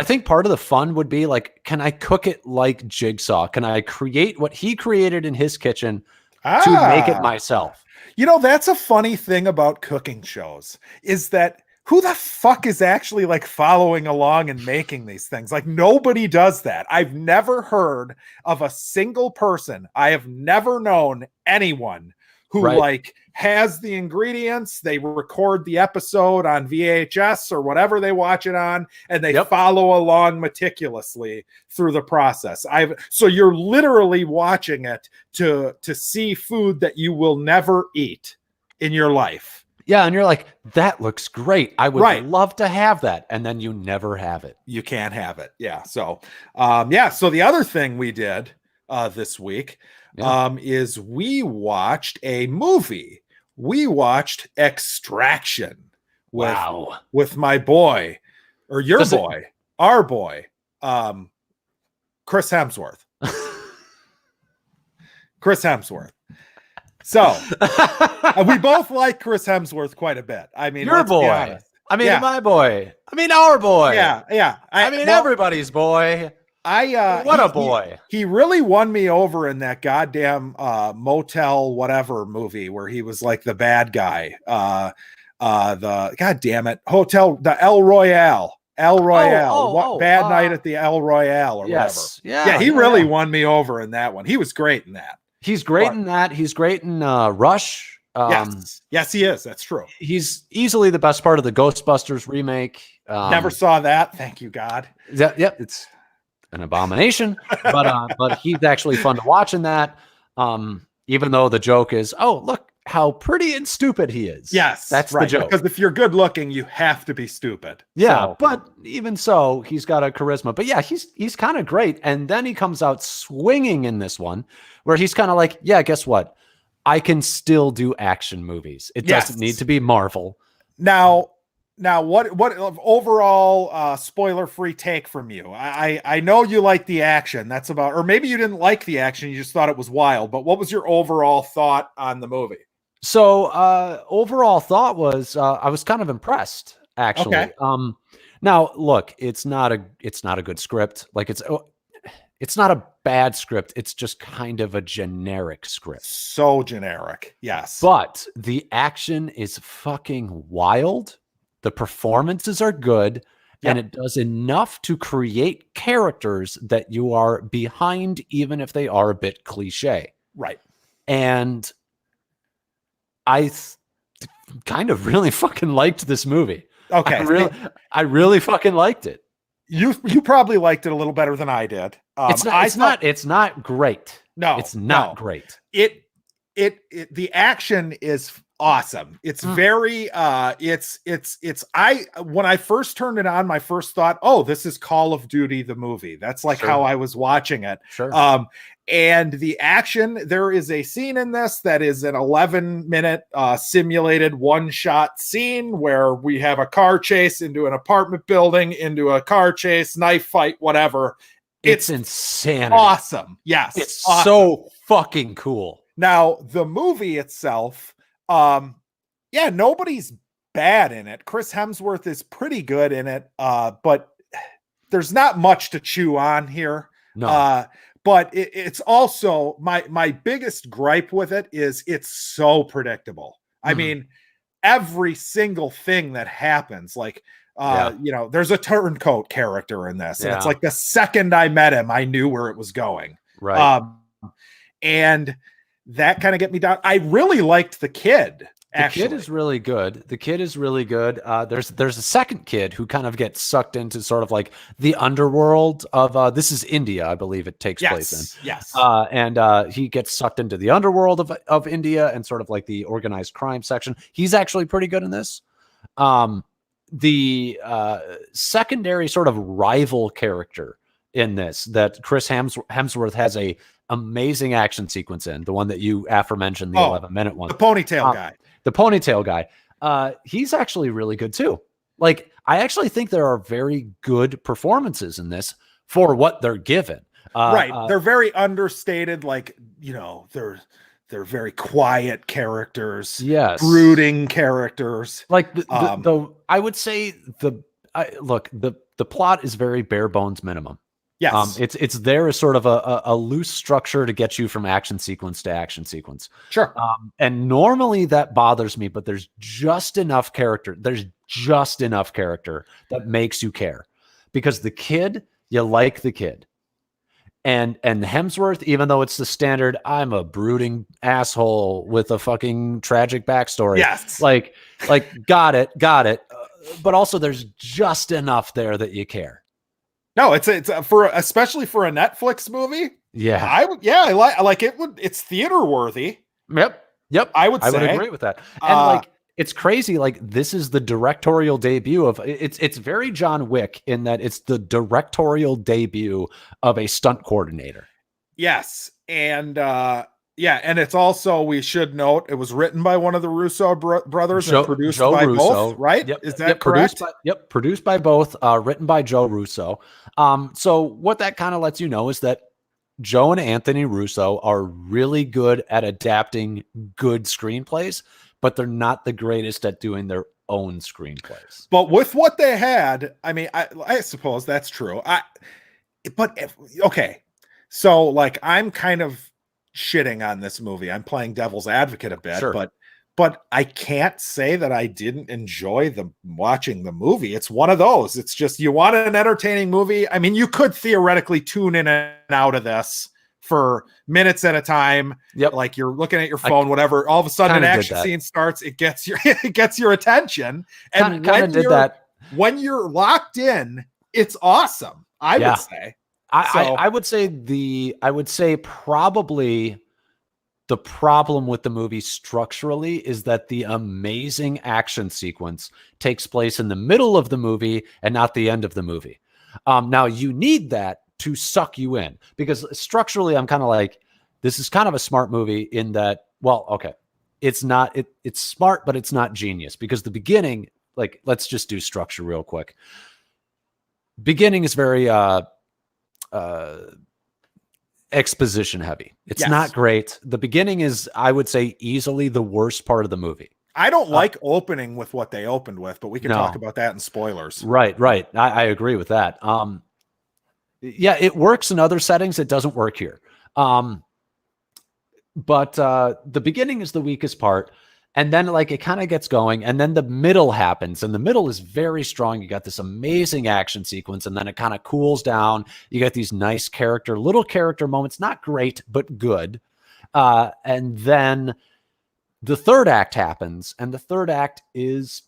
think part of the fun would be like, can I cook it like Jigsaw? Can I create what he created in his kitchen to make it myself? That's a funny thing about cooking shows is that who the fuck is actually like following along and making these things? Like nobody does that. I've never heard of a single person. I have never known anyone who like has the ingredients, they record the episode on VHS or whatever they watch it on, and they follow along meticulously through the process. So you're literally watching it to see food that you will never eat in your life. Yeah, and you're like, that looks great. I would love to have that. And then you never have it. You can't have it. Yeah. So so the other thing we did this week is we watched a movie. We watched Extraction with my boy, or our boy, Chris Hemsworth. So we both like Chris Hemsworth quite a bit. I mean, your boy. I mean, my boy. I mean, our boy. Yeah. I mean, everybody's boy. What a boy. He really won me over in that goddamn Motel whatever movie where he was like the bad guy. The God damn it. The El Royale. Bad Night at the El Royale or whatever. Yeah, he really won me over in that one. He was great in that. He's great in that. He's great in Rush. Yes, he is. That's true. He's easily the best part of the Ghostbusters remake. Never saw that. Thank you, God. It's an abomination, but he's actually fun to watch in that. Even though the joke is, oh, look how pretty and stupid he is. Yes, that's the joke. Because if you're good looking, you have to be stupid. Yeah, but even so, he's got a charisma. But yeah, he's kind of great. And then he comes out swinging in this one, where he's kind of like, yeah, guess what? I can still do action movies. It doesn't need to be Marvel. Now, Now, what overall spoiler free take from you? I know you like the action. That's about, or maybe you didn't like the action. You just thought it was wild. But what was your overall thought on the movie? So overall thought was I was kind of impressed, actually. Okay. Now look, it's not a good script. Like it's not a bad script. It's just kind of a generic script. So generic. Yes. But the action is fucking wild. The performances are good, and it does enough to create characters that you are behind, even if they are a bit cliche. Right. And I kind of really fucking liked this movie. Okay. I really fucking liked it. You probably liked it a little better than I did. It's not great. No, it's not great. The action is awesome. It's very when I first turned it on, my first thought, oh, this is Call of Duty the movie. That's like how I was watching it. Sure. And the action, there is a scene in this that is an 11-minute simulated one-shot scene where we have a car chase into an apartment building, into a car chase, knife fight, whatever. It's insane. Awesome. Yes. It's awesome. So fucking cool. Now, the movie itself, nobody's bad in it. Chris Hemsworth is pretty good in it, but there's not much to chew on here. No. But it's also my biggest gripe with it is it's so predictable. I mean, every single thing that happens, like there's a turncoat character in this, and it's like the second I met him, I knew where it was going. Right. And that kind of get me down. I really liked the kid. Actually. The kid is really good. There's a second kid who kind of gets sucked into sort of like the underworld of this is India, I believe it takes place in. Yes. And he gets sucked into the underworld of India and sort of like the organized crime section. He's actually pretty good in this. The secondary sort of rival character in this that Chris Hemsworth has a amazing action sequence in, the one that you aforementioned, the 11-minute one. The ponytail guy. The ponytail guy. He's actually really good too. Like, I actually think there are very good performances in this for what they're given. Right. They're very understated. Like, they're very quiet characters. Yes. Brooding characters. Like I would say the plot is very bare bones minimum. Yes. It's there as sort of a loose structure to get you from action sequence to action sequence. Sure. And normally that bothers me, but there's just enough character. There's just enough character that makes you care, because the kid, you like the kid. And Hemsworth, even though it's the standard, I'm a brooding asshole with a fucking tragic backstory. Yes. Like got it. But also there's just enough there that you care. No, it's for especially for a Netflix movie. Yeah, I like it. It's theater worthy. Yep. I would agree with that. And it's crazy. Like, this is the directorial debut of it's very John Wick in that it's the directorial debut of a stunt coordinator. Yes, and and it's also, we should note, it was written by one of the Russo brothers and produced by Russo. Both, right? Yep. Is that correct? Produced by both, written by Joe Russo. So what that kind of lets you know is that Joe and Anthony Russo are really good at adapting good screenplays, but they're not the greatest at doing their own screenplays. But with what they had, I mean, I suppose that's true. So like, I'm kind of shitting on this movie. I'm playing devil's advocate a bit, but I can't say that I didn't enjoy watching the movie. It's one of those. It's just, you want an entertaining movie. I mean, you could theoretically tune in and out of this for minutes at a time. Yep. Like, you're looking at your phone, whatever. All of a sudden, an action scene starts. It gets your attention. And when you're locked in, it's awesome. I would say. I would say probably the problem with the movie structurally is that the amazing action sequence takes place in the middle of the movie and not the end of the movie. Now, you need that to suck you in, because structurally I'm kind of like, this is kind of a smart movie in that, well, okay, it's smart, but it's not genius, because the beginning like, let's just do structure real quick. Beginning is very exposition heavy. It's not great. The beginning is, I would say, easily the worst part of the movie. I don't like opening with what they opened with, but we can talk about that in spoilers. Right. I agree with that. Yeah, it works in other settings. It doesn't work here. But the beginning is the weakest part. And then like it kind of gets going, and then the middle happens, and the middle is very strong. You got this amazing action sequence, and then it kind of cools down. You got these nice little character moments, not great, but good. And then the third act happens, and the third act is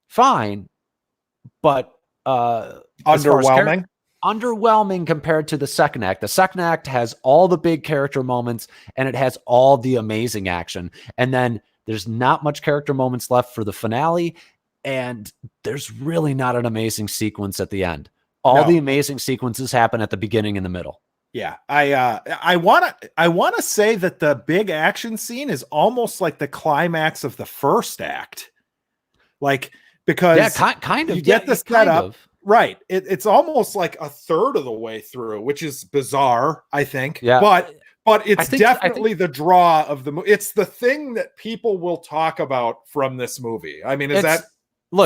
fine, but underwhelming. Underwhelming compared to the second act. The second act has all the big character moments, and it has all the amazing action. And then there's not much character moments left for the finale, and there's really not an amazing sequence at the end. All the amazing sequences happen at the beginning and the middle. Yeah, I want to say that the big action scene is almost like the climax of the first act, like because kind of you get the setup. Right. It's almost like a third of the way through, which is bizarre, I think. Yeah. But it's definitely the draw of the movie. It's the thing that people will talk about from this movie. I mean, is that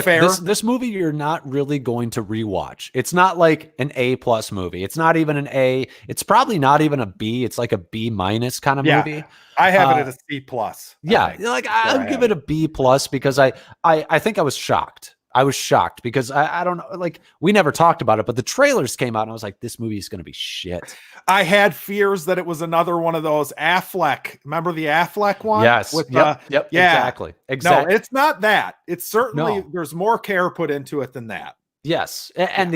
fair? This movie you're not really going to rewatch. It's not like an A+ movie. It's not even an A. It's probably not even a B. It's like a B- kind of movie. I have it at a C+. Yeah, like I'll give it a B+ because I think I was shocked. I was shocked because I don't know, like we never talked about it, but the trailers came out and I was like, this movie is going to be shit. I had fears that it was another one of those Affleck. Remember the Affleck one? Yes. Yep. Exactly. No, it's not that. It's certainly there's more care put into it than that. Yes. And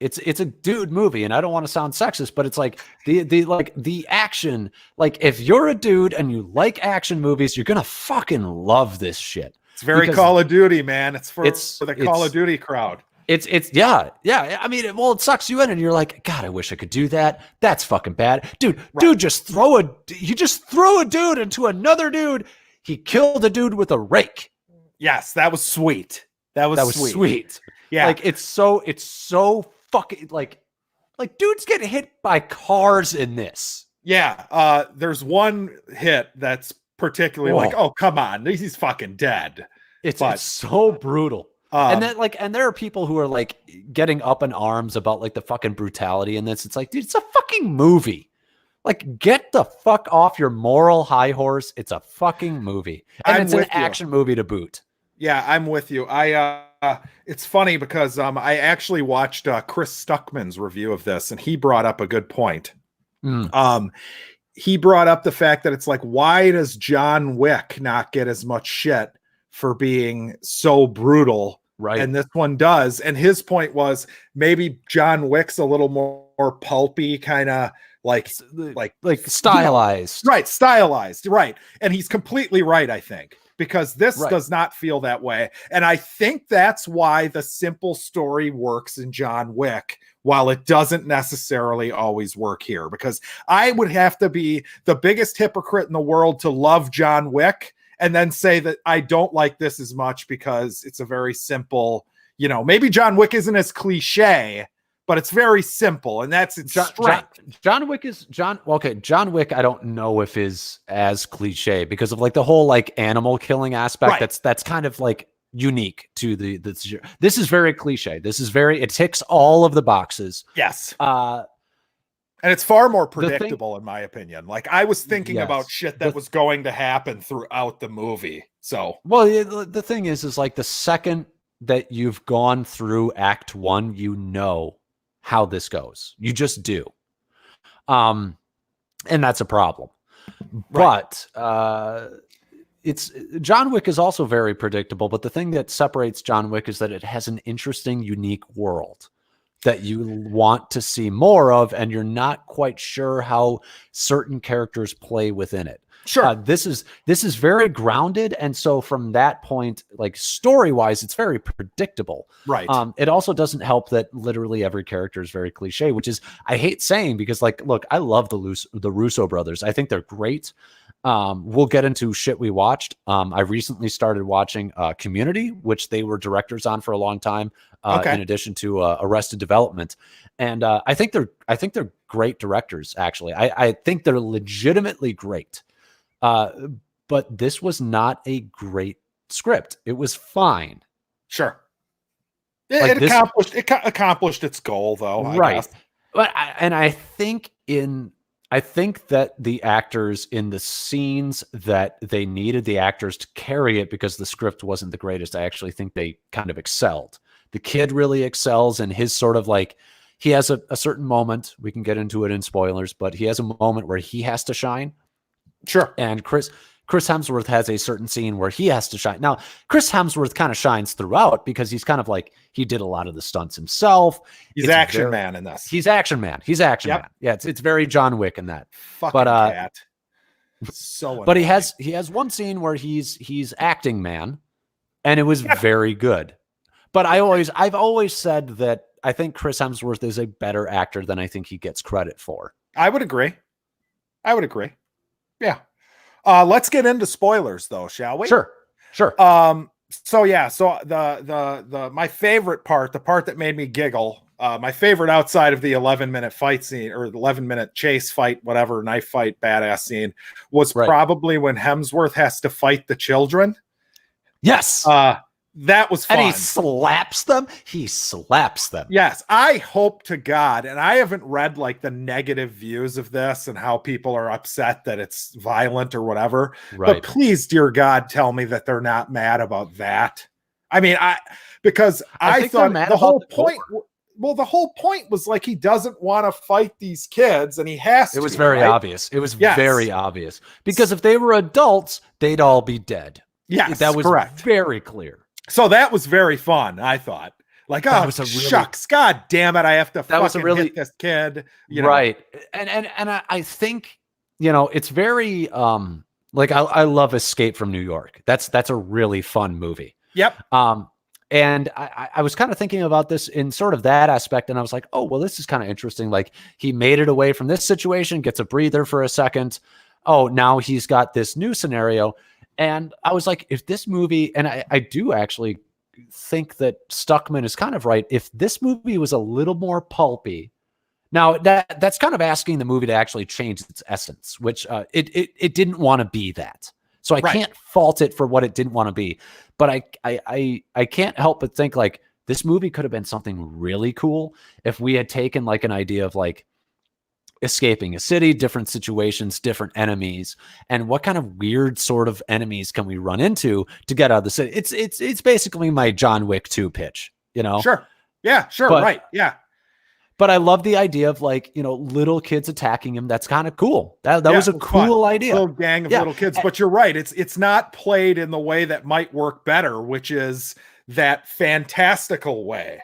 it's a dude movie, and I don't want to sound sexist, but it's like the action, like if you're a dude and you like action movies, you're going to fucking love this shit. It's very Call of Duty, man. It's for the Call of Duty crowd. It's yeah. I mean, it sucks you in, and you're like, God, I wish I could do that. That's fucking bad, dude. Right. Dude, you just throw a dude into another dude. He killed a dude with a rake. Yes, that was sweet. That was sweet. Yeah, like it's so fucking like dudes get hit by cars in this. Yeah, there's one hit that's particularly like, oh come on, he's fucking dead. It's so brutal. And there are people who are like getting up in arms about like the fucking brutality in this. It's like, dude, it's a fucking movie. Like, get the fuck off your moral high horse. It's a fucking movie, and it's an action movie to boot. Yeah, I'm with you. It's funny because I actually watched Chris Stuckman's review of this, and he brought up a good point. He brought up the fact that it's like, why does John Wick not get as much shit for being so brutal? Right. And this one does. And his point was maybe John Wick's a little more pulpy, kind of like stylized. You know, right. Stylized. Right. And he's completely right, I think, because this does not feel that way. And I think that's why the simple story works in John Wick, while it doesn't necessarily always work here, because I would have to be the biggest hypocrite in the world to love John Wick and then say that I don't like this as much because it's a very simple, you know, maybe John Wick isn't as cliche, but it's very simple, and that's its strength. John Wick, I don't know if is as cliche because of like the whole like animal killing aspect. Right. That's kind of like unique to this is very cliche. It ticks all of the boxes. Yes. And it's far more predictable in my opinion. Like I was thinking about shit that was going to happen throughout the movie. So, well, the thing is like the second that you've gone through Act 1, you know how this goes. You just do. And that's a problem. Right. But it's John Wick is also very predictable, but the thing that separates John Wick is that it has an interesting, unique world that you want to see more of, and you're not quite sure how certain characters play within it. Sure. This is very grounded, and so from that point, like story-wise, it's very predictable. Right. It also doesn't help that literally every character is very cliche, which is I hate saying because, like, look, I love the Russo brothers. I think they're great. We'll get into shit we watched. I recently started watching Community, which they were directors on for a long time, in addition to Arrested Development. And I think they're great directors, actually. I think they're legitimately great. But this was not a great script. It was fine. Sure. It accomplished its goal, though. Right. But I think that the actors in the scenes that they needed the actors to carry it because the script wasn't the greatest, I actually think they kind of excelled. The kid really excels in his sort of like, he has a certain moment, we can get into it in spoilers, but he has a moment where he has to shine. Sure. And Chris Hemsworth has a certain scene where he has to shine. Now, Chris Hemsworth kind of shines throughout because he's kind of like, he did a lot of the stunts himself. He's action man in this. He's action man. Man. Yeah, it's very John Wick in that. Fucking cat. So annoying. But he has one scene where he's acting man, and it was very good. But I've always said that I think Chris Hemsworth is a better actor than I think he gets credit for. I would agree. Yeah. Let's get into spoilers though, shall we? Sure. So the my favorite part, the part that made me giggle, my favorite outside of the 11-minute fight scene or the 11-minute chase fight, whatever, knife fight, badass scene was probably when Hemsworth has to fight the children. Yes. That was fun. And he slaps them. Yes. I hope to God, and I haven't read like the negative views of this and how people are upset that it's violent or whatever. Right. But please, dear God, tell me that they're not mad about that. I mean, I thought the whole point. Well, the whole point was like he doesn't want to fight these kids, and he has to. It was very obvious. It was very obvious because if they were adults, they'd all be dead. Yes, that was correct. Very clear. So that was very fun, I thought. Like, shucks, God damn it, I have to hit this kid. You know? Right. And I think, it's very like I love Escape from New York. That's a really fun movie. Yep. And I was kind of thinking about this in sort of that aspect, and I was like, oh, well, this is kind of interesting. Like, he made it away from this situation, gets a breather for a second. Oh, now he's got this new scenario. And I was like, if this movie, and I do actually think that Stuckman is kind of right. If this movie was a little more pulpy, now that's kind of asking the movie to actually change its essence, which it didn't want to be that. So I can't fault it for what it didn't want to be. But I can't help but think like this movie could have been something really cool if we had taken like an idea of like escaping a city, different situations, different enemies, and what kind of weird sort of enemies can we run into to get out of the city? It's basically my John Wick 2 pitch, Sure. Yeah, sure. Right. Yeah. But I love the idea of like, little kids attacking him. That's kind of cool. That was a cool idea. Little gang of little kids. But you're right. It's not played in the way that might work better, which is that fantastical way.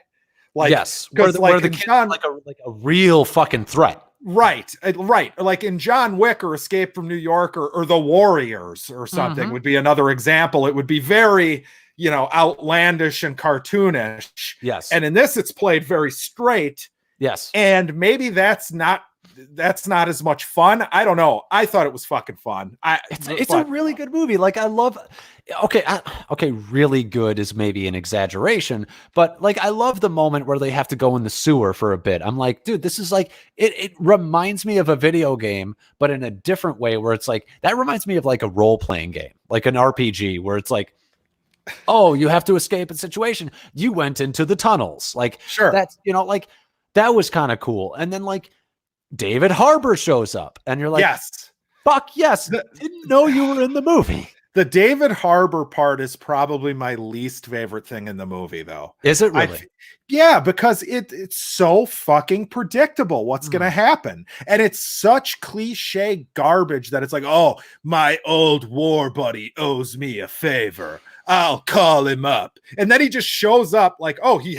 Like, yes, where the kid's like a real fucking threat. Right. Like in John Wick or Escape from New York or The Warriors or something would be another example. It would be very, outlandish and cartoonish. Yes. And in this, it's played very straight. Yes. And maybe that's not as much fun. I don't know. I thought it was fucking fun. It's a really good movie. Like I love, really good is maybe an exaggeration, but like I love the moment where they have to go in the sewer for a bit. I'm like, dude, this is like, it reminds me of a video game, but in a different way where it's like, that reminds me of like a role-playing game, like an RPG where it's like, oh, you have to escape a situation. You went into the tunnels. Like, sure. That's, like that was kind of cool. And then like, David Harbour shows up and you're like, yes, fuck yes. Didn't know you were in the movie. The David Harbour part is probably my least favorite thing in the movie though. Is it really? Yeah, because it's so fucking predictable what's going to happen. And it's such cliche garbage that it's like, oh, my old war buddy owes me a favor. I'll call him up. And then he just shows up like, oh, he's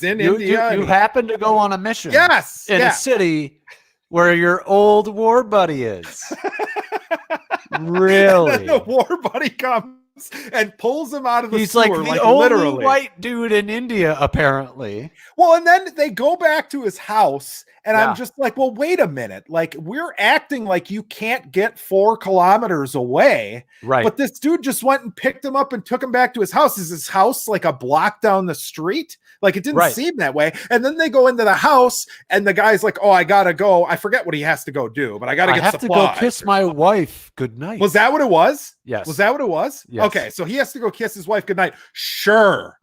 in India. You happen to go on a mission. Yes. In a city where your old war buddy is. Really? And then the war buddy comes and pulls him out of the He's sewer, like the only literally white dude in India, apparently. Well, and then they go back to his house, and I'm just like, well, wait a minute. Like, we're acting like you can't get 4 kilometers away. Right. But this dude just went and picked him up and took him back to his house. Is his house like a block down the street? Like, it didn't seem that way. And then they go into the house, and the guy's like, oh, I gotta go. I forget what he has to go do, but I gotta get supplies. I have to go kiss my wife goodnight. Was that what it was? Yes. Was that what it was? Yes. Okay, so he has to go kiss his wife goodnight. Sure,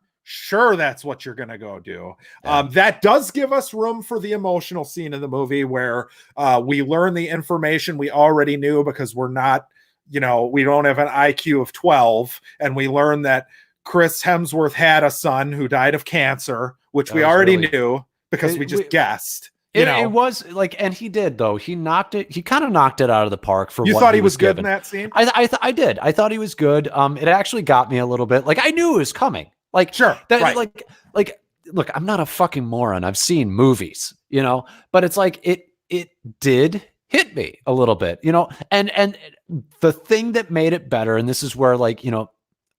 that's what you're gonna go do. Yeah. That does give us room for the emotional scene in the movie where we learn the information we already knew because we're not, we don't have an IQ of 12, and we learn that Chris Hemsworth had a son who died of cancer, which we already knew because we just guessed. It was like, and he did though. He kind of knocked it out of the park for. You what thought he was good given. in that scene? I did. I thought he was good. It actually got me a little bit. Like, I knew it was coming. Like, sure, that, right. like, look, I'm not a fucking moron. I've seen movies, but it's like it did hit me a little bit, and the thing that made it better, and this is where, like,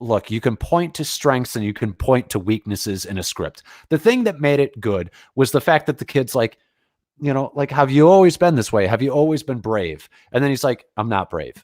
look, you can point to strengths and you can point to weaknesses in a script. The thing that made it good was the fact that the kid's like, like, have you always been this way? Have you always been brave? And then he's like, I'm not brave.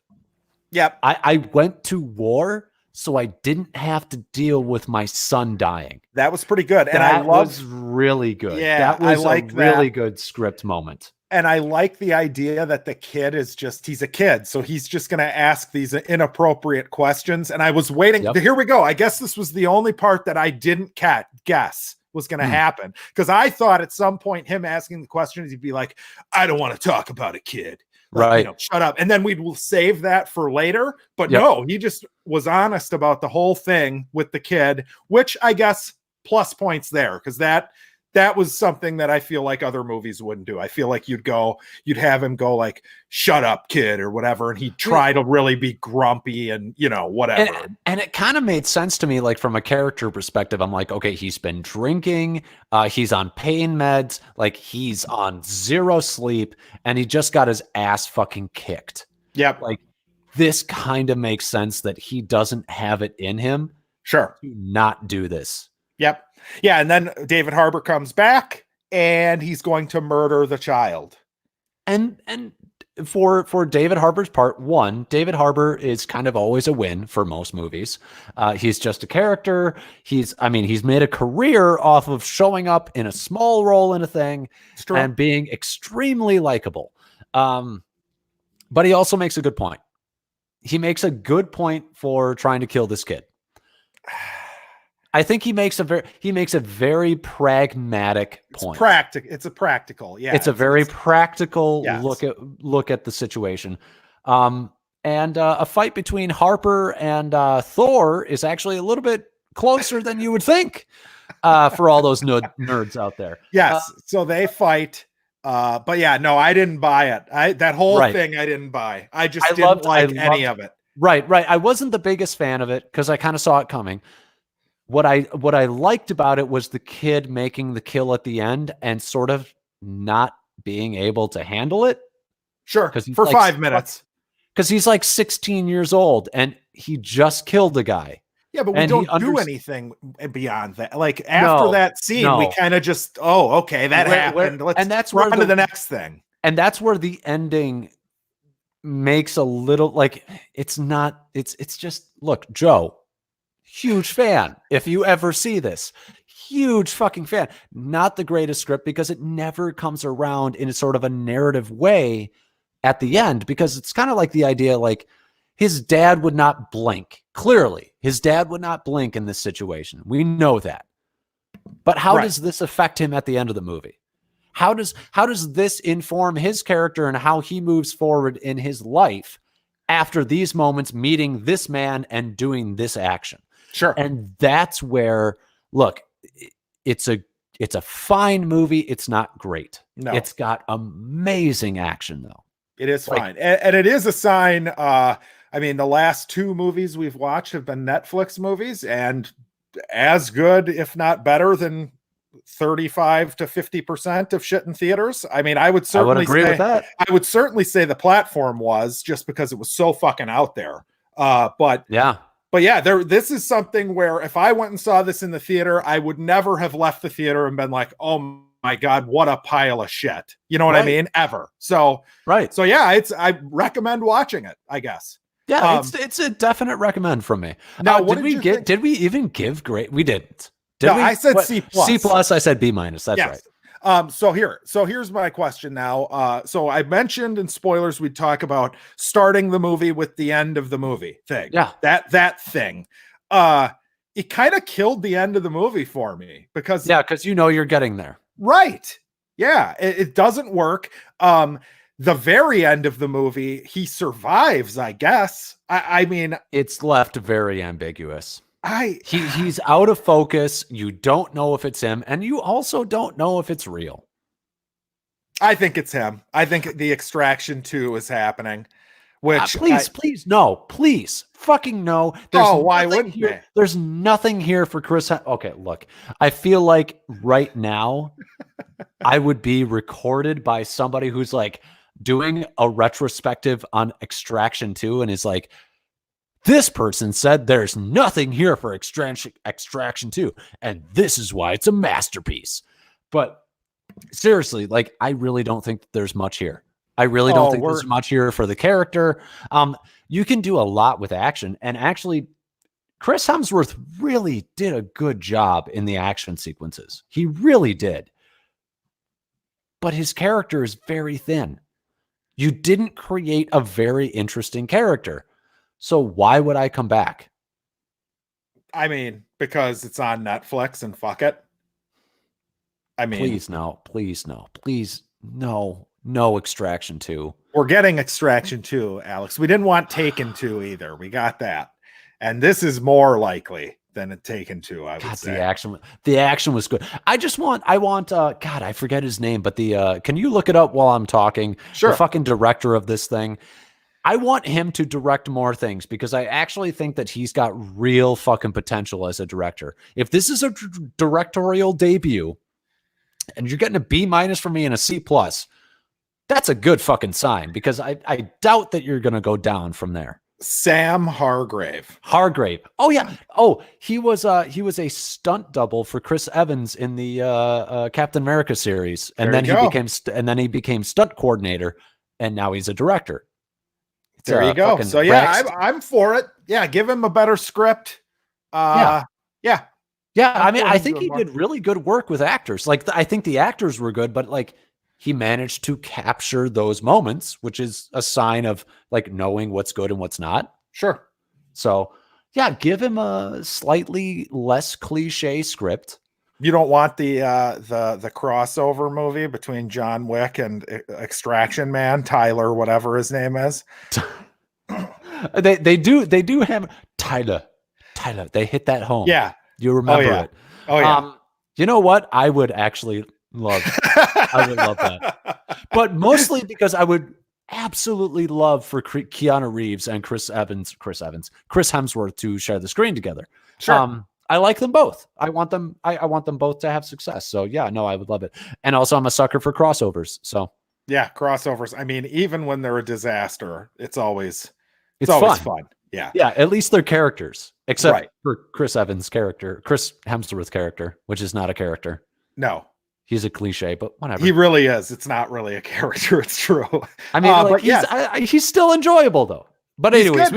Yep. I went to war so I didn't have to deal with my son dying. That was pretty good. And that was really good. Yeah, that was a really good script moment. And I like the idea that the kid he's a kid. So he's just going to ask these inappropriate questions. And I was waiting. Yep. Here we go. I guess this was the only part that I didn't guess was going to happen. Because I thought at some point him asking the questions, he'd be like, I don't want to talk about a kid. Right. Shut up. And then we will save that for later. But no, he just was honest about the whole thing with the kid, which I guess plus points there. Because that was something that I feel like other movies wouldn't do. I feel like you'd have him go like, shut up, kid, or whatever. And he'd try to really be grumpy and, whatever. And it kind of made sense to me, like, from a character perspective. I'm like, okay, he's been drinking. He's on pain meds. Like, he's on 0 sleep, and he just got his ass fucking kicked. Yep. Like, this kind of makes sense that he doesn't have it in him. Sure. To not do this. Yep. Yeah, and then David Harbour comes back, and he's going to murder the child. And for David Harbour's part, David Harbour is kind of always a win for most movies. He's just a character. He's made a career off of showing up in a small role in a thing and being extremely likable. But he also makes a good point. He makes a good point for trying to kill this kid. I think he makes a very pragmatic point. It's a practical, yeah. It's a very practical look at the situation. And a fight between Harper and Thor is actually a little bit closer than you would think for all those nerds out there. Yes, so they fight. But yeah, no, I didn't buy it. That whole thing I didn't buy. I didn't like any of it. Right. I wasn't the biggest fan of it because I kind of saw it coming. What I liked about it was the kid making the kill at the end and sort of not being able to handle it. Sure, for 5 minutes. Because he's like 16 years old and he just killed the guy. Yeah, but we don't do anything beyond that. Like, after that scene, we kind of just, okay, that happened. Let's run to the next thing. And that's where the ending makes a little, like, it's just, look, Joe, huge fan. If you ever see this, huge fucking fan. Not the greatest script because it never comes around in a sort of a narrative way at the end, because it's kind of like the idea, like, his dad would not blink. Clearly, his dad would not blink in this situation. We know that. But how does this affect him at the end of the movie? How does this inform his character and how he moves forward in his life after these moments, meeting this man and doing this action? Sure. And that's where, look, it's a fine movie. It's not great. No. It's got amazing action, though. It is fine. And it is a sign. The last 2 movies we've watched have been Netflix movies, and as good, if not better, than 35 to 50% of shit in theaters. I would agree with that. I would certainly say The Platform was, just because it was so fucking out there. But But yeah, this is something where if I went and saw this in the theater, I would never have left the theater and been like, oh my God, what a pile of shit. You know what I mean? Ever. So, so yeah, I recommend watching it, I guess. Yeah, it's a definite recommend from me. Now, did we even give grade? We didn't. No, I said C+. C+, I said B-. That's right. So here's my question now. So I mentioned in spoilers, we'd talk about starting the movie with the end of the movie thing. Yeah. That thing. It kind of killed the end of the movie for me because you're getting there. Right. Yeah. It doesn't work. The very end of the movie, he survives, I guess. I mean, it's left very ambiguous. He's out of focus. You don't know if it's him, and you also don't know if it's real. I think it's him. I think the Extraction 2 is happening. Which please, fucking no. Why wouldn't they? There's nothing here for Chris. Okay, look, I feel like right now I would be recorded by somebody who's like doing a retrospective on Extraction 2 and is like, this person said there's nothing here for Extraction 2, and this is why it's a masterpiece. But seriously, like, I really don't think there's much here. I really don't think there's much here for the character. You can do a lot with action, and actually, Chris Hemsworth really did a good job in the action sequences. He really did. But his character is very thin. You didn't create a very interesting character. So why would I come back? I mean, because it's on Netflix and fuck it. I mean, please no Extraction 2. We're getting Extraction 2, Alex. We didn't want Taken 2 either. We got that. And this is more likely than a Taken 2, I would say. The action was good. I want God, I forget his name, but can you look it up while I'm talking? Sure. The fucking director of this thing. I want him to direct more things because I actually think that he's got real fucking potential as a director. If this is a directorial debut and you're getting a B- from me and a C+, that's a good fucking sign because I doubt that you're going to go down from there. Sam Hargrave. Oh yeah. Oh, he was a stunt double for Chris Evans in the Captain America series, and then he became stunt coordinator, and now he's a director. There you go. So yeah, I'm for it. Yeah, give him a better script. Yeah. I mean, I think he did really good work with actors. Like, I think the actors were good, but like, he managed to capture those moments, which is a sign of like knowing what's good and what's not. Sure. So yeah, give him a slightly less cliche script. You don't want the crossover movie between John Wick and Extraction Man, Tyler, whatever his name is. They do have Tyler. They hit that home. Yeah. You remember it. Oh yeah. You know what? I would actually love that. But mostly because I would absolutely love for Keanu Reeves and Chris Hemsworth to share the screen together. Sure. I like them both. I want them both to have success. So yeah, no, I would love it. And also I'm a sucker for crossovers. So yeah, crossovers. I mean, even when they're a disaster, it's always fun. Yeah. Yeah. At least they're characters, except for Chris Hemsworth's character, which is not a character. No, he's a cliche, but whatever. He really is. It's not really a character. It's true. I mean, he's still enjoyable though. But anyways,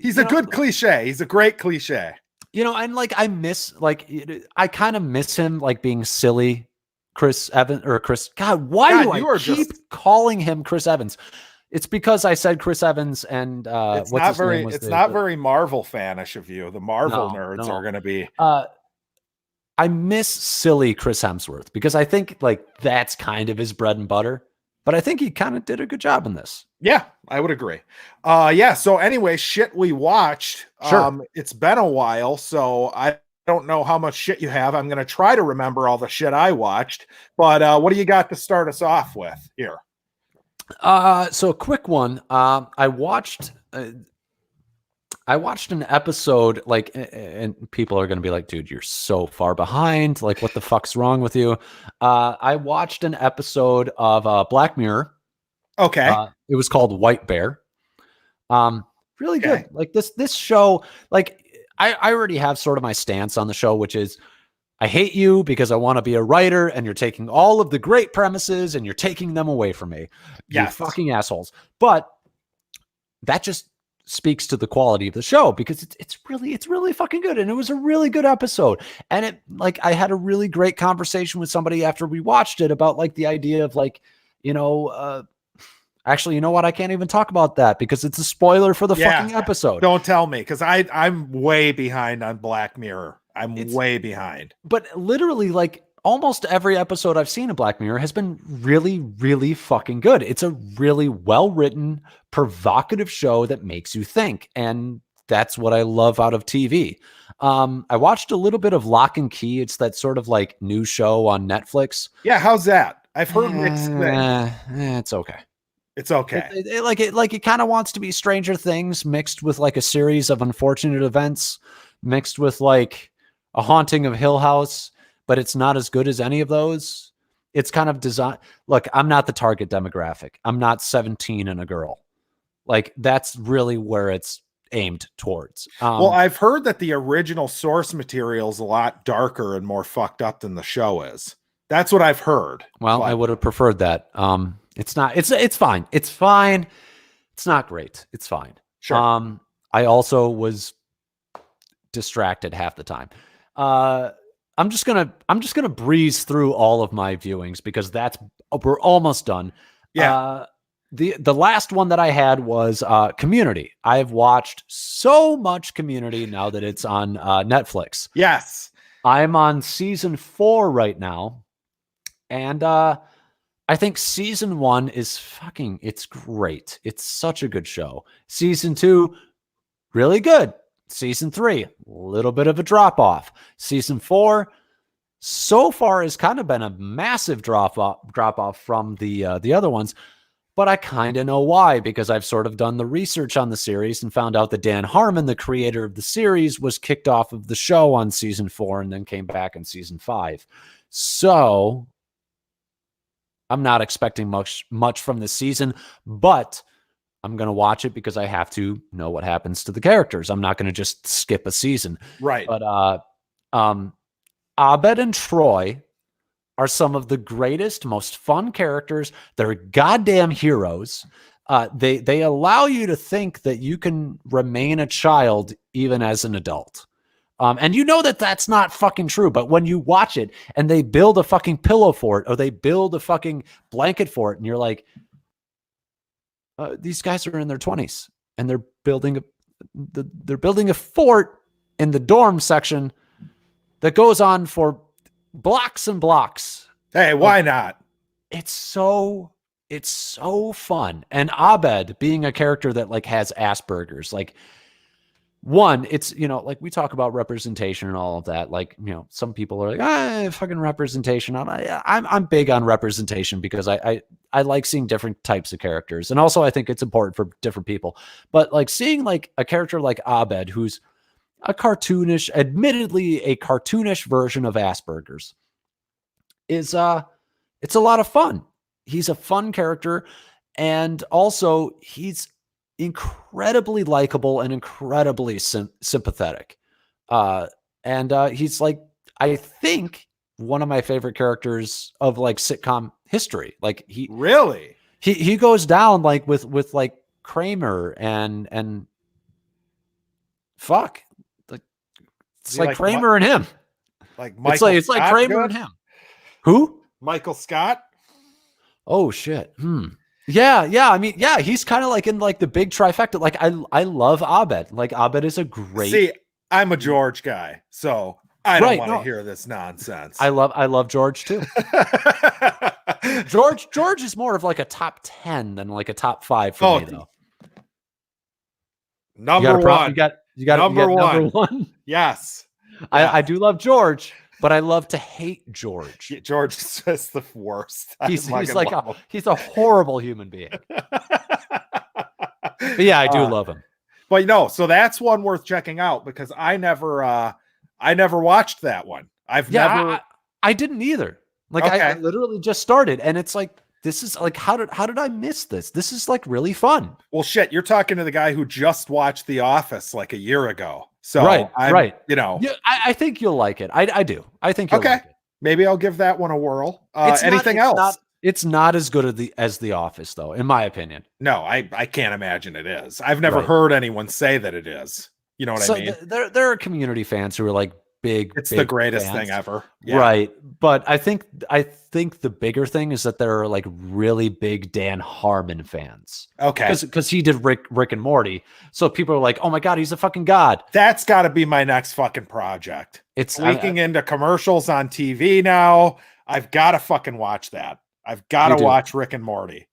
he's a good cliche. He's a great cliche. You know, and like I kind of miss him like being silly Chris Evans or Chris. God, why do I keep calling him Chris Evans? It's because I said Chris Evans and it's not very Marvel fanish of you. The Marvel nerds are going to be. I miss silly Chris Hemsworth because I think like that's kind of his bread and butter. But I think he kind of did a good job in this. Yeah, I would agree. Yeah. So anyway, shit we watched. Sure. It's been a while, so I don't know how much shit you have. I'm going to try to remember all the shit I watched. But what do you got to start us off with here? So a quick one. I watched an episode, like, and people are going to be like, dude, you're so far behind. Like, what the fuck's wrong with you? I watched an episode of Black Mirror. Okay. It was called White Bear. Really good. Like this show, like I already have sort of my stance on the show, which is I hate you because I want to be a writer and you're taking all of the great premises and you're taking them away from me. Yes. You fucking assholes. But that just speaks to the quality of the show because it's really fucking good. And it was a really good episode. And it, like, I had a really great conversation with somebody after we watched it about like the idea of like, you know, actually, you know what? I can't even talk about that because it's a spoiler for the fucking episode. Don't tell me, because I'm way behind on Black Mirror. It's way behind. But literally, like, almost every episode I've seen of Black Mirror has been really, really fucking good. It's a really well-written, provocative show that makes you think. And that's what I love out of TV. I watched a little bit of Lock and Key. It's that sort of like new show on Netflix. Yeah, how's that? I've heard mixed things. It's okay. It's okay. It kind of wants to be Stranger Things mixed with like a series of unfortunate events, mixed with like a Haunting of Hill House, but it's not as good as any of those. It's kind of designed. Look, I'm not the target demographic. I'm not 17 and a girl. Like, that's really where it's aimed towards. Well, I've heard that the original source material is a lot darker and more fucked up than the show is. That's what I've heard. Well, I would have preferred that. It's not, it's fine. It's fine. It's not great. It's fine. Sure. I also was distracted half the time. I'm just gonna breeze through all of my viewings because we're almost done. Yeah. The last one that I had was Community. I've watched so much Community now that it's on Netflix. Yes. I'm on season 4 right now. And I think season 1 is it's great. It's such a good show. Season 2, really good. Season 3, a little bit of a drop off. Season 4, so far has kind of been a massive drop off from the other ones, but I kind of know why, because I've sort of done the research on the series and found out that Dan Harmon, the creator of the series, was kicked off of the show on season 4 and then came back in season 5. So I'm not expecting much from this season, but I'm going to watch it because I have to know what happens to the characters. I'm not going to just skip a season. Right. But Abed and Troy are some of the greatest, most fun characters. They're goddamn heroes. They allow you to think that you can remain a child even as an adult. And you know that that's not fucking true, but when you watch it and they build a fucking pillow for it or they build a fucking blanket for it and you're like, these guys are in their 20s and they're building a fort in the dorm section that goes on for blocks and blocks. Hey, why not? It's so fun. And Abed being a character that like has Asperger's, like, one, it's, you know, like we talk about representation and all of that. Like, you know, some people are like, fucking representation. I'm big on representation because I like seeing different types of characters. And also I think it's important for different people. But like seeing like a character like Abed, who's admittedly a cartoonish version of Asperger's, it's a lot of fun. He's a fun character. And also he's incredibly likable and incredibly sympathetic. And he's like, I think one of my favorite characters of like sitcom history. Like he goes down like with like Kramer and fuck. Like it's like Kramer and him. Like Michael it's like Kramer and him. Who? Michael Scott? Oh shit. Yeah. I mean, yeah, he's kind of like in like the big trifecta. Like I love Abed. Like Abed is a great. See, I'm a George guy, so I don't want to hear this nonsense. I love George too. George is more of like a top 10 than like a top 5 for me though. Number one. You got number one. Yes. I do love George. But I love to hate George. George is just the worst. He's a horrible human being. But yeah, I do love him. But no, so that's one worth checking out because I never watched that one. I didn't either. Like I literally just started, and it's like, this is like, how did I miss this? This is like really fun. Well, shit, you're talking to the guy who just watched The Office like a year ago. So right. You know, yeah, I think you'll like it. I do. I think you'll like it. Maybe I'll give that one a whirl. Anything else? It's not as good as The Office, though, in my opinion. No, I can't imagine it is. I've never heard anyone say that it is. You know what I mean? There are community fans who are like big. It's the greatest thing ever. Yeah. Right. But I think the bigger thing is that there are like really big Dan Harmon fans. Okay. Because he did Rick and Morty. So people are like, oh my God, he's a fucking god. That's got to be my next fucking project. It's leaking into commercials on TV now. I've got to fucking watch that. I've got to watch Rick and Morty.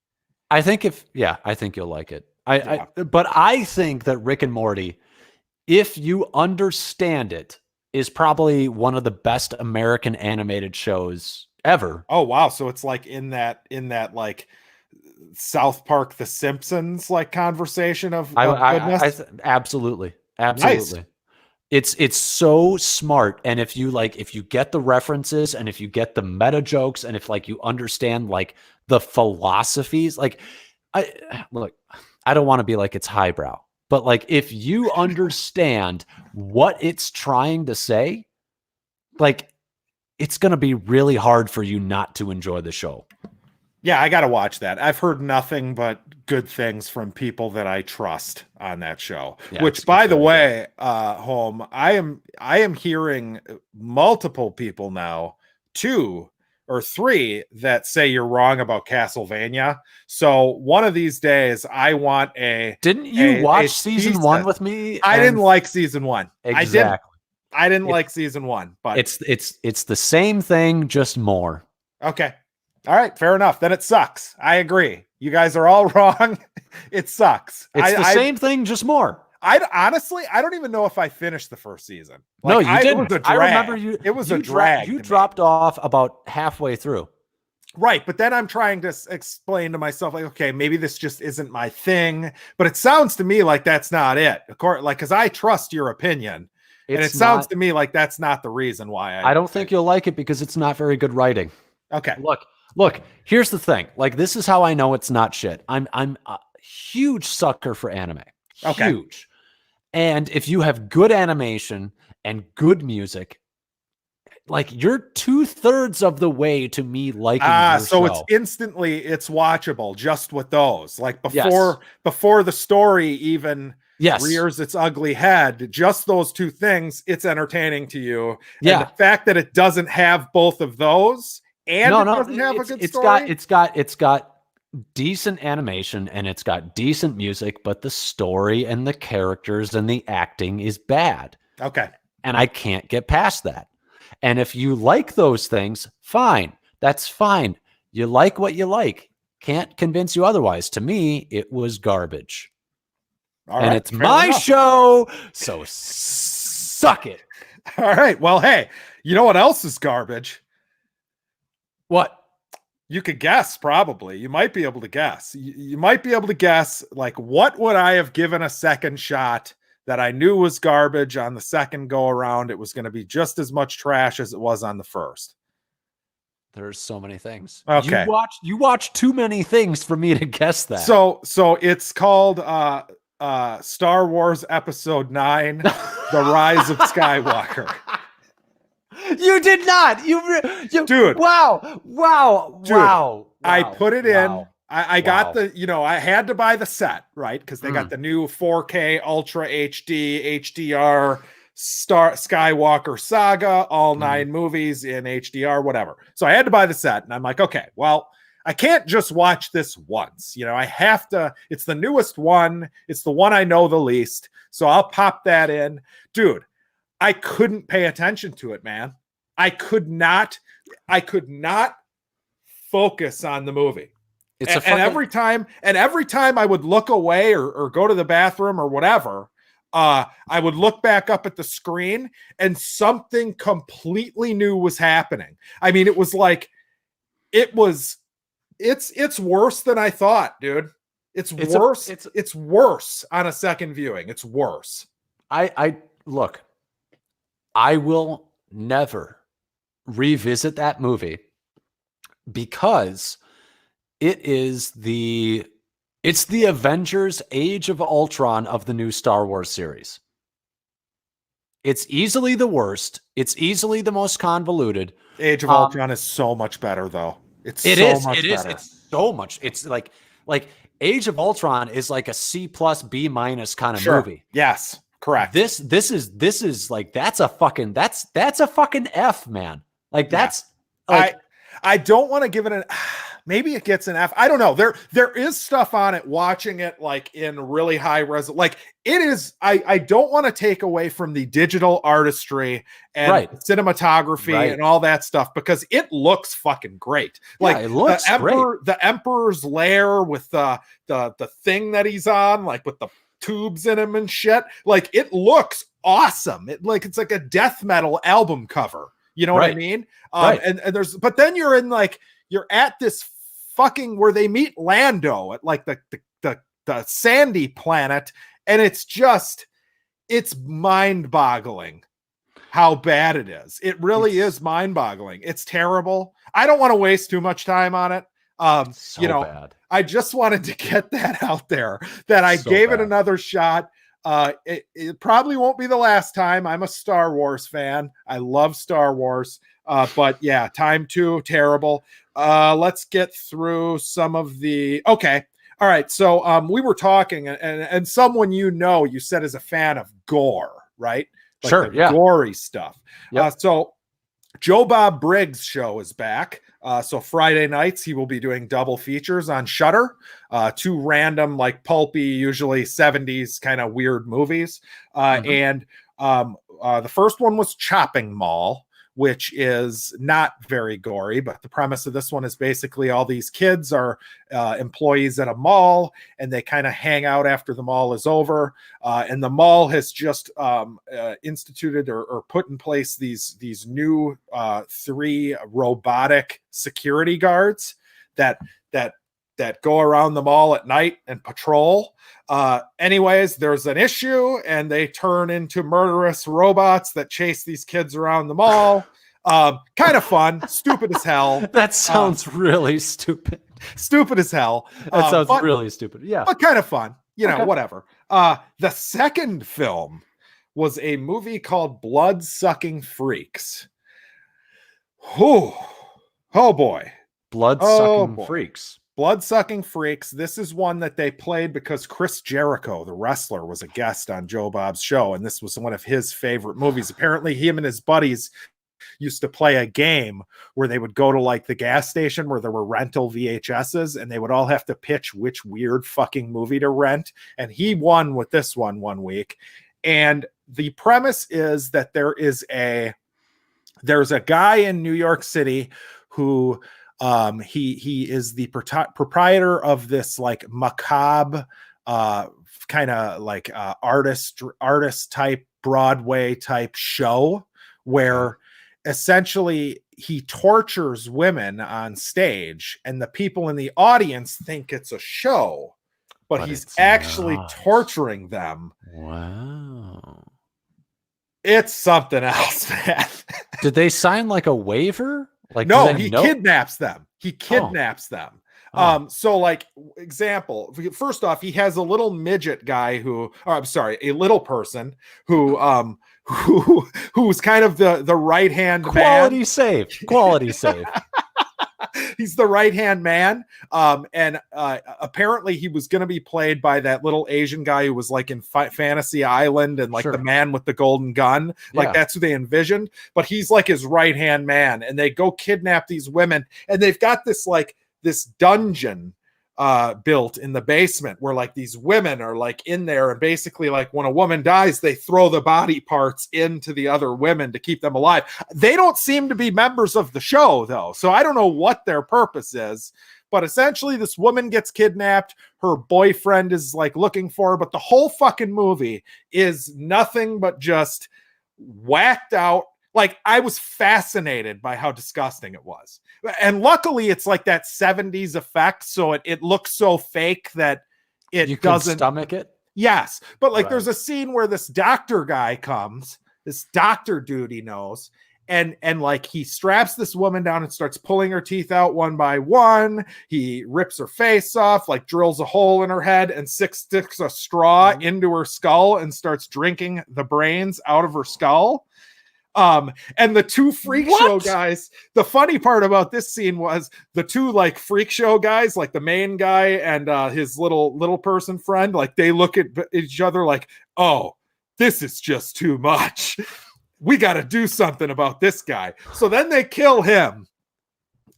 I think I think you'll like it. But I think that Rick and Morty, if you understand it, is probably one of the best American animated shows ever. Oh wow! So it's like in that like South Park, The Simpsons like conversation of goodness. Absolutely. Nice. It's so smart, and if you get the references, and if you get the meta jokes, and if like you understand like the philosophies, like I don't want to be like it's highbrow, but like if you understand what it's trying to say, like it's going to be really hard for you not to enjoy the show. Yeah, I got to watch that. I've heard nothing but good things from people that I trust on that show. Yeah, which, by the way, Home, I am hearing multiple people now, 2 or 3, that say you're wrong about Castlevania. So one of these days, I want a. Didn't you watch season 1 with me? I didn't like season 1. Exactly. I didn't like season 1, but it's the same thing, just more. Okay. All right, fair enough. Then it sucks. I agree. You guys are all wrong. It sucks. It's the same thing, just more. Honestly, I don't even know if I finished the first season. Like, no, you didn't. It was a drag. I remember you. It was a drag. You dropped off about halfway through. Right, but then I'm trying to explain to myself, like, okay, maybe this just isn't my thing. But it sounds to me like that's not it. Of course, like, because I trust your opinion, and it sounds to me like that's not the reason why. I don't think you'll like it because it's not very good writing. Okay, Look, here's the thing. Like, this is how I know it's not shit. I'm a huge sucker for anime. Okay. Huge. And if you have good animation and good music, like, you're 2/3 of the way to me liking your so show. it's watchable just with those. Like before the story even rears its ugly head, just those 2 things, it's entertaining to you. Yeah. And the fact that it doesn't have both of those and it doesn't have a good story. It's got decent animation and it's got decent music, but the story and the characters and the acting is bad. Okay. And I can't get past that. And if you like those things, fine. That's fine. You like what you like. Can't convince you otherwise. To me, it was garbage. All right, it's my show, so suck it. All right. Well, hey, you know what else is garbage? What? You could guess, probably. You might be able to guess. You might be able to guess, like, what would I have given a second shot that I knew was garbage on the second go around? It was going to be just as much trash as it was on the first. There's so many things. Okay. You watched too many things for me to guess that. So it's called Star Wars Episode 9, The Rise of Skywalker. You did not. Dude. Wow. Dude, wow. I put it in. I got the, I had to buy the set, right? Because they got the new 4K Ultra HD HDR Skywalker Saga, all 9 movies in HDR, whatever. So I had to buy the set, and I'm like, okay, well, I can't just watch this once. I have to. It's the newest one. It's the one I know the least. So I'll pop that in, dude. I couldn't pay attention to it, man. I could not focus on the movie. And every time I would look away or go to the bathroom or whatever, I would look back up at the screen and something completely new was happening. I mean, it was like, it's worse than I thought, dude. It's worse. It's worse on a second viewing. It's worse. Look, I will never revisit that movie because it's the Avengers Age of Ultron of the new Star Wars series. It's easily the worst. It's easily the most convoluted. Age of Ultron is so much better, though. It's so much. It's like Age of Ultron is like a C+, B- kind of movie. Yes, correct. This is like that's a fucking F, man. Like that's like I don't want to give it an. Maybe it gets an F. I don't know. There is stuff on it. Watching it like in really high resolution, like it is. I don't want to take away from the digital artistry and cinematography and all that stuff, because it looks fucking great. Like it looks the Emperor's Lair with the thing that he's on, like with the tubes in him and shit. Like it looks awesome. It's like a death metal album cover. You know what I mean? And but then you're at this fucking where they meet Lando at like the sandy planet, and it's mind-boggling how bad it is. It really is mind-boggling. It's terrible. I don't want to waste too much time on it. Bad. I just wanted to get that out there, that I gave it another shot. It probably won't be the last time. I'm a Star Wars fan. I love Star Wars. But yeah, Time 2, terrible. Let's get through some of the. Okay. All right. So we were talking, and someone you said is a fan of gore, right? Like sure. Yeah. Gory stuff. Yep. So Joe Bob Briggs' show is back. So Friday nights, he will be doing double features on Shudder, 2 random, like pulpy, usually 70s kind of weird movies. And the first one was Chopping Mall, which is not very gory, but the premise of this one is basically all these kids are employees at a mall, and they kind of hang out after the mall is over. And the mall has just instituted or put in place these new 3 robotic security guards that go around the mall at night and patrol. Anyways, there's an issue, and they turn into murderous robots that chase these kids around the mall. Kind of fun, stupid as hell. That sounds really stupid. Stupid as hell. That sounds really stupid. Yeah. But kind of fun. Whatever. The second film was a movie called Blood-Sucking Freaks. Oh boy. Blood-Sucking Freaks. Blood-Sucking Freaks. This is one that they played because Chris Jericho, the wrestler, was a guest on Joe Bob's show, and this was one of his favorite movies. Apparently, him and his buddies used to play a game where they would go to like the gas station where there were rental VHSs, and they would all have to pitch which weird fucking movie to rent. And he won with this one week. And the premise is that there's a guy in New York City who he is the proprietor of this like macabre kind of like artist type Broadway type show where essentially he tortures women on stage, and the people in the audience think it's a show, but he's actually torturing them. Wow. It's something else, man. Did they sign like a waiver? Like, no, he kidnaps them. Them. So like example, first off, he has a little midget guy a little person who's kind of the right-hand quality man. Quality save. He's the right-hand man. And apparently he was going to be played by that little Asian guy who was like in Fantasy Island and like the man with the golden gun. Like that's who they envisioned, but he's like his right-hand man, and they go kidnap these women, and they've got this dungeon built in the basement where like these women are like in there, and basically like when a woman dies, they throw the body parts into the other women to keep them alive. They don't seem to be members of the show though, so I don't know what their purpose is, but essentially this woman gets kidnapped. Her boyfriend is like looking for her, but the whole fucking movie is nothing but just whacked out. Like, I was fascinated by how disgusting it was. And luckily it's like that 70s effect, so it looks so fake that you doesn't stomach it. Yes. But like there's a scene where this doctor guy comes, this doctor dude he knows, and like he straps this woman down and starts pulling her teeth out one by one. He rips her face off, like drills a hole in her head and sticks a straw into her skull and starts drinking the brains out of her skull. And the two freak show guys, the funny part about this scene was the two like freak show guys, like the main guy and his little person friend, like they look at each other like, oh, this is just too much. We got to do something about this guy. So then they kill him.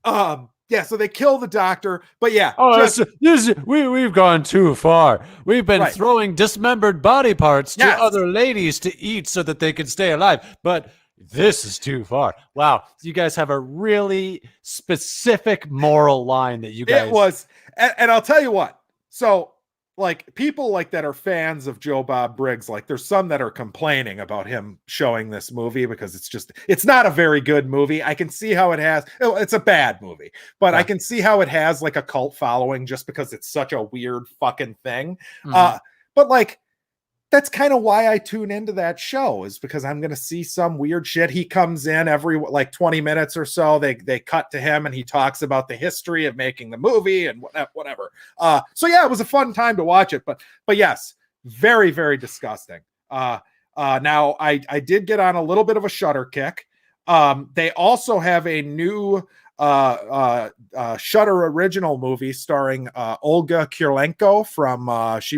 Yeah, so they kill the doctor, but yeah. We've gone too far. We've been throwing dismembered body parts to other ladies to eat so that they can stay alive. But this is too far. Wow. You guys have a really specific moral line that you guys... It was, and I'll tell you what. So, like, people like that are fans of Joe Bob Briggs. Like, there's some that are complaining about him showing this movie because it's not a very good movie. I can see how it has, it's a bad movie, but I can see how it has like a cult following just because it's such a weird fucking thing. But like, that's kind of why I tune into that show, is because I'm going to see some weird shit. He comes in every like 20 minutes or so. They cut to him and he talks about the history of making the movie and whatever. So yeah, it was a fun time to watch it, but yes, very, very disgusting. Now I did get on a little bit of a Shudder kick. They also have a new Shudder original movie starring Olga Kurylenko from she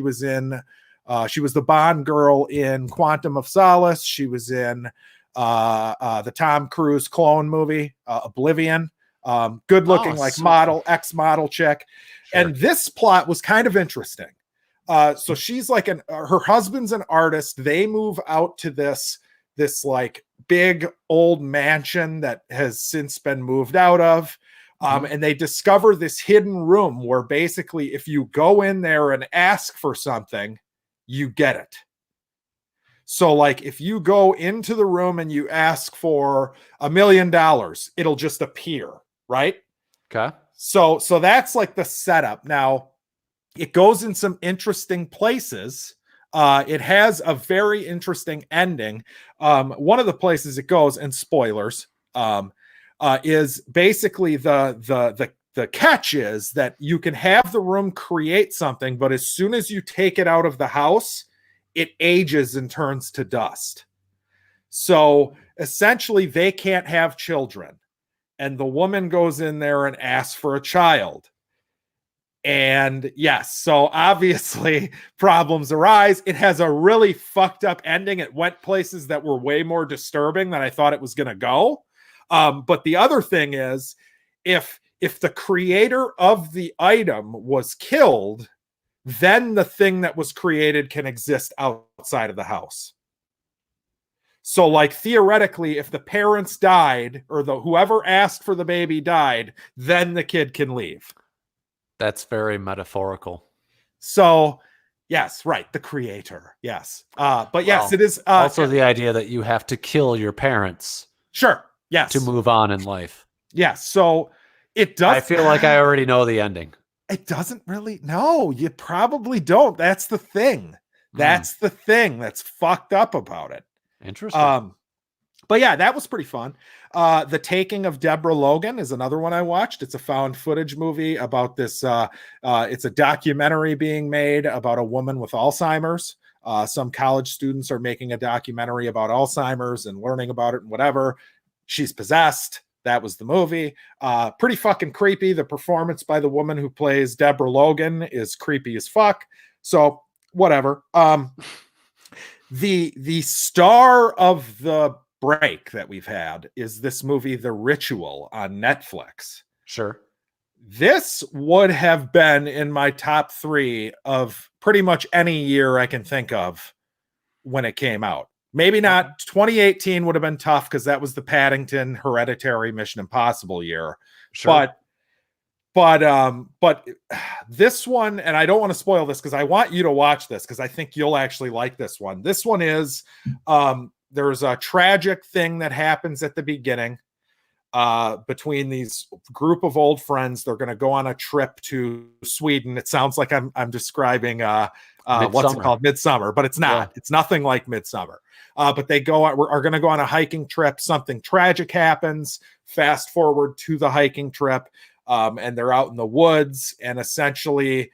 was the Bond girl in Quantum of Solace. She was in the Tom Cruise clone movie, Oblivion. Good looking, model, ex-model chick. Sure. And this plot was kind of interesting. So she's like her husband's an artist. They move out to this like big old mansion that has since been moved out of. And they discover this hidden room where basically if you go in there and ask for something, you get it. So like if you go into the room and you ask for $1 million, it'll just appear, right? Okay. So that's like the setup. Now it goes in some interesting places. It has a very interesting ending. One of the places it goes, and spoilers, is basically the catch is that you can have the room create something, but as soon as you take it out of the house, it ages and turns to dust. So essentially they can't have children. And the woman goes in there and asks for a child. And yes, so obviously problems arise. It has a really fucked up ending. It went places that were way more disturbing than I thought it was going to go. But the other thing is, if the creator of the item was killed, then the thing that was created can exist outside of the house. So like theoretically, if the parents died or whoever asked for the baby died, then the kid can leave. That's very metaphorical. So yes, right. The creator. Yes. But yes, it is. Also the idea that you have to kill your parents. Sure. Yes. To move on in life. Yes. So it does. I feel like I already know the ending. It doesn't really. No, you probably don't. That's the thing. That's the thing that's fucked up about it. Interesting. But yeah, that was pretty fun. The Taking of Deborah Logan is another one I watched. It's a found footage movie about this. It's a documentary being made about a woman with Alzheimer's. Some college students are making a documentary about Alzheimer's and learning about it and whatever. She's possessed. That was the movie. Pretty fucking creepy. The performance by the woman who plays Deborah Logan is creepy as fuck. So whatever. The star of the break that we've had is this movie, The Ritual, on Netflix. Sure. This would have been in my top 3 of pretty much any year I can think of when it came out. Maybe not. 2018 would have been tough because that was the Paddington, Hereditary, Mission Impossible year. Sure. But this one, and I don't want to spoil this because I want you to watch this because I think you'll actually like this one. This one is there's a tragic thing that happens at the beginning. between these group of old friends. They're going to go on a trip to Sweden. It sounds like I'm describing what's it called, Midsummer, but it's not. Yeah. It's nothing like Midsummer. But they are going to go on a hiking trip. Something tragic happens. Fast forward to the hiking trip, and they're out in the woods, and essentially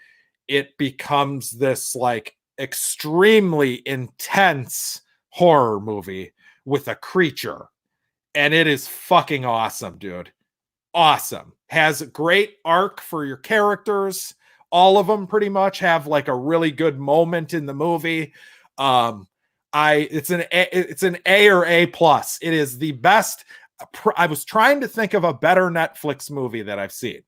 it becomes this like extremely intense horror movie with a creature. And it is fucking awesome, dude. Awesome. Has a great arc for your characters. All of them pretty much have like a really good moment in the movie. It's an A or A plus. It is the best. I was trying to think of a better Netflix movie that I've seen.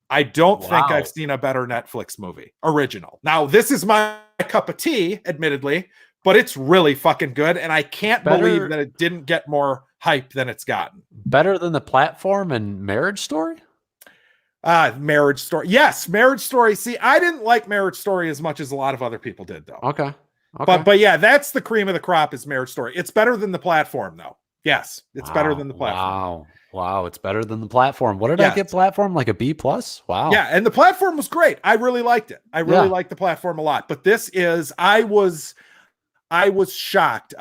I don't think I've seen a better Netflix movie original. Now, this is my cup of tea, admittedly, but it's really fucking good. And I can't believe that it didn't get more hype than it's gotten. Better than The Platform and Marriage Story? Marriage Story. Yes, Marriage Story. See, I didn't like Marriage Story as much as a lot of other people did, though. Okay. But yeah, that's the cream of the crop is Marriage Story. It's better than The Platform, though. Yes, it's better than The Platform. Wow, it's better than The Platform. What did I get Platform? Like a B+? Wow. Yeah, and The Platform was great. I really liked it. I really liked The Platform a lot. But this is, I was shocked.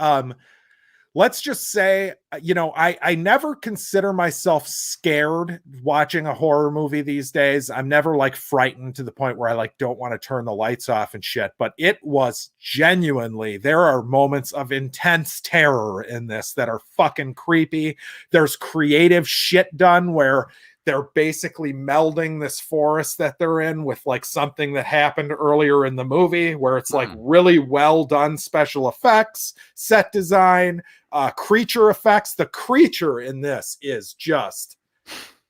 Let's just say, I never consider myself scared watching a horror movie these days. I'm never like frightened to the point where I like don't want to turn the lights off and shit. But it was genuinely, there are moments of intense terror in this that are fucking creepy. There's creative shit done where they're basically melding this forest that they're in with like something that happened earlier in the movie where it's like really well done special effects, set design, creature effects. The creature in this is just,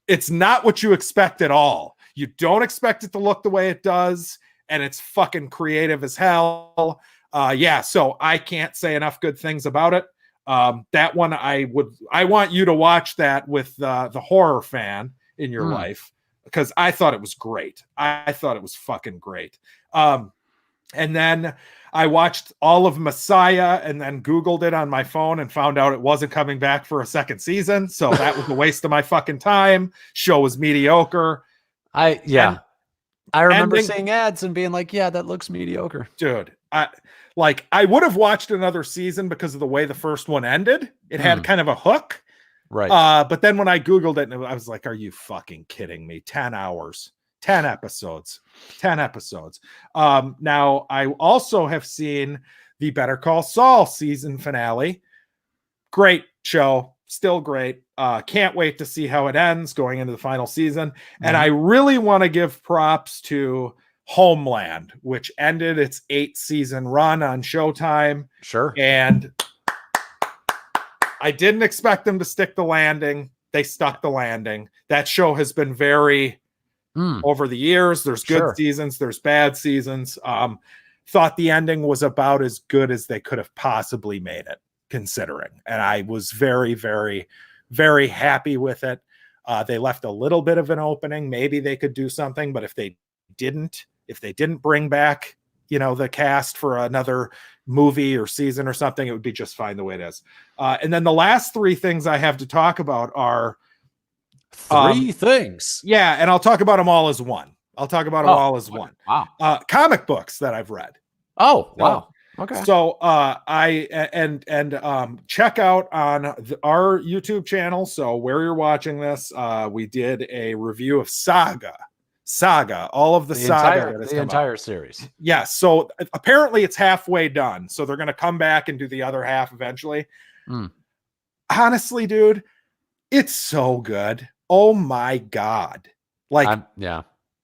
it's not what you expect at all. You don't expect it to look the way it does, and it's fucking creative as hell. So I can't say enough good things about it. That one I want you to watch that with the horror fan in your life, because I thought it was great. I thought it was fucking great. And then I watched all of Messiah and then Googled it on my phone and found out it wasn't coming back for a second season. So that was a waste of my fucking time. Show was mediocre. I remember seeing ads and being like, yeah, that looks mediocre. Dude, I would have watched another season because of the way the first one ended. It had kind of a hook. Right. But then when I Googled it, I was like, are you fucking kidding me? 10 hours, 10 episodes. Now, I also have seen the Better Call Saul season finale. Great show. Still great. Can't wait to see how it ends going into the final season. And I really want to give props to Homeland, which ended its 8-season run on Showtime. Sure. And I didn't expect them to stick the landing. They stuck the landing. That show has been very over the years. There's good seasons. There's bad seasons. Thought the ending was about as good as they could have possibly made it, considering. And I was very, very, very happy with it. They left a little bit of an opening. Maybe they could do something, but if they didn't bring back, the cast for another movie or season or something, it would be just fine the way it is. And then the last 3 things I have to talk about are 3 things. Yeah. And I'll talk about them all as one. Wow. Comic books that I've read. Oh, wow. Okay. So check out on our YouTube channel. So where you're watching this, we did a review of Saga, all of the Saga, the entire series. Yeah. So apparently it's halfway done. So they're going to come back and do the other half eventually. Honestly, dude, it's so good. Oh my God.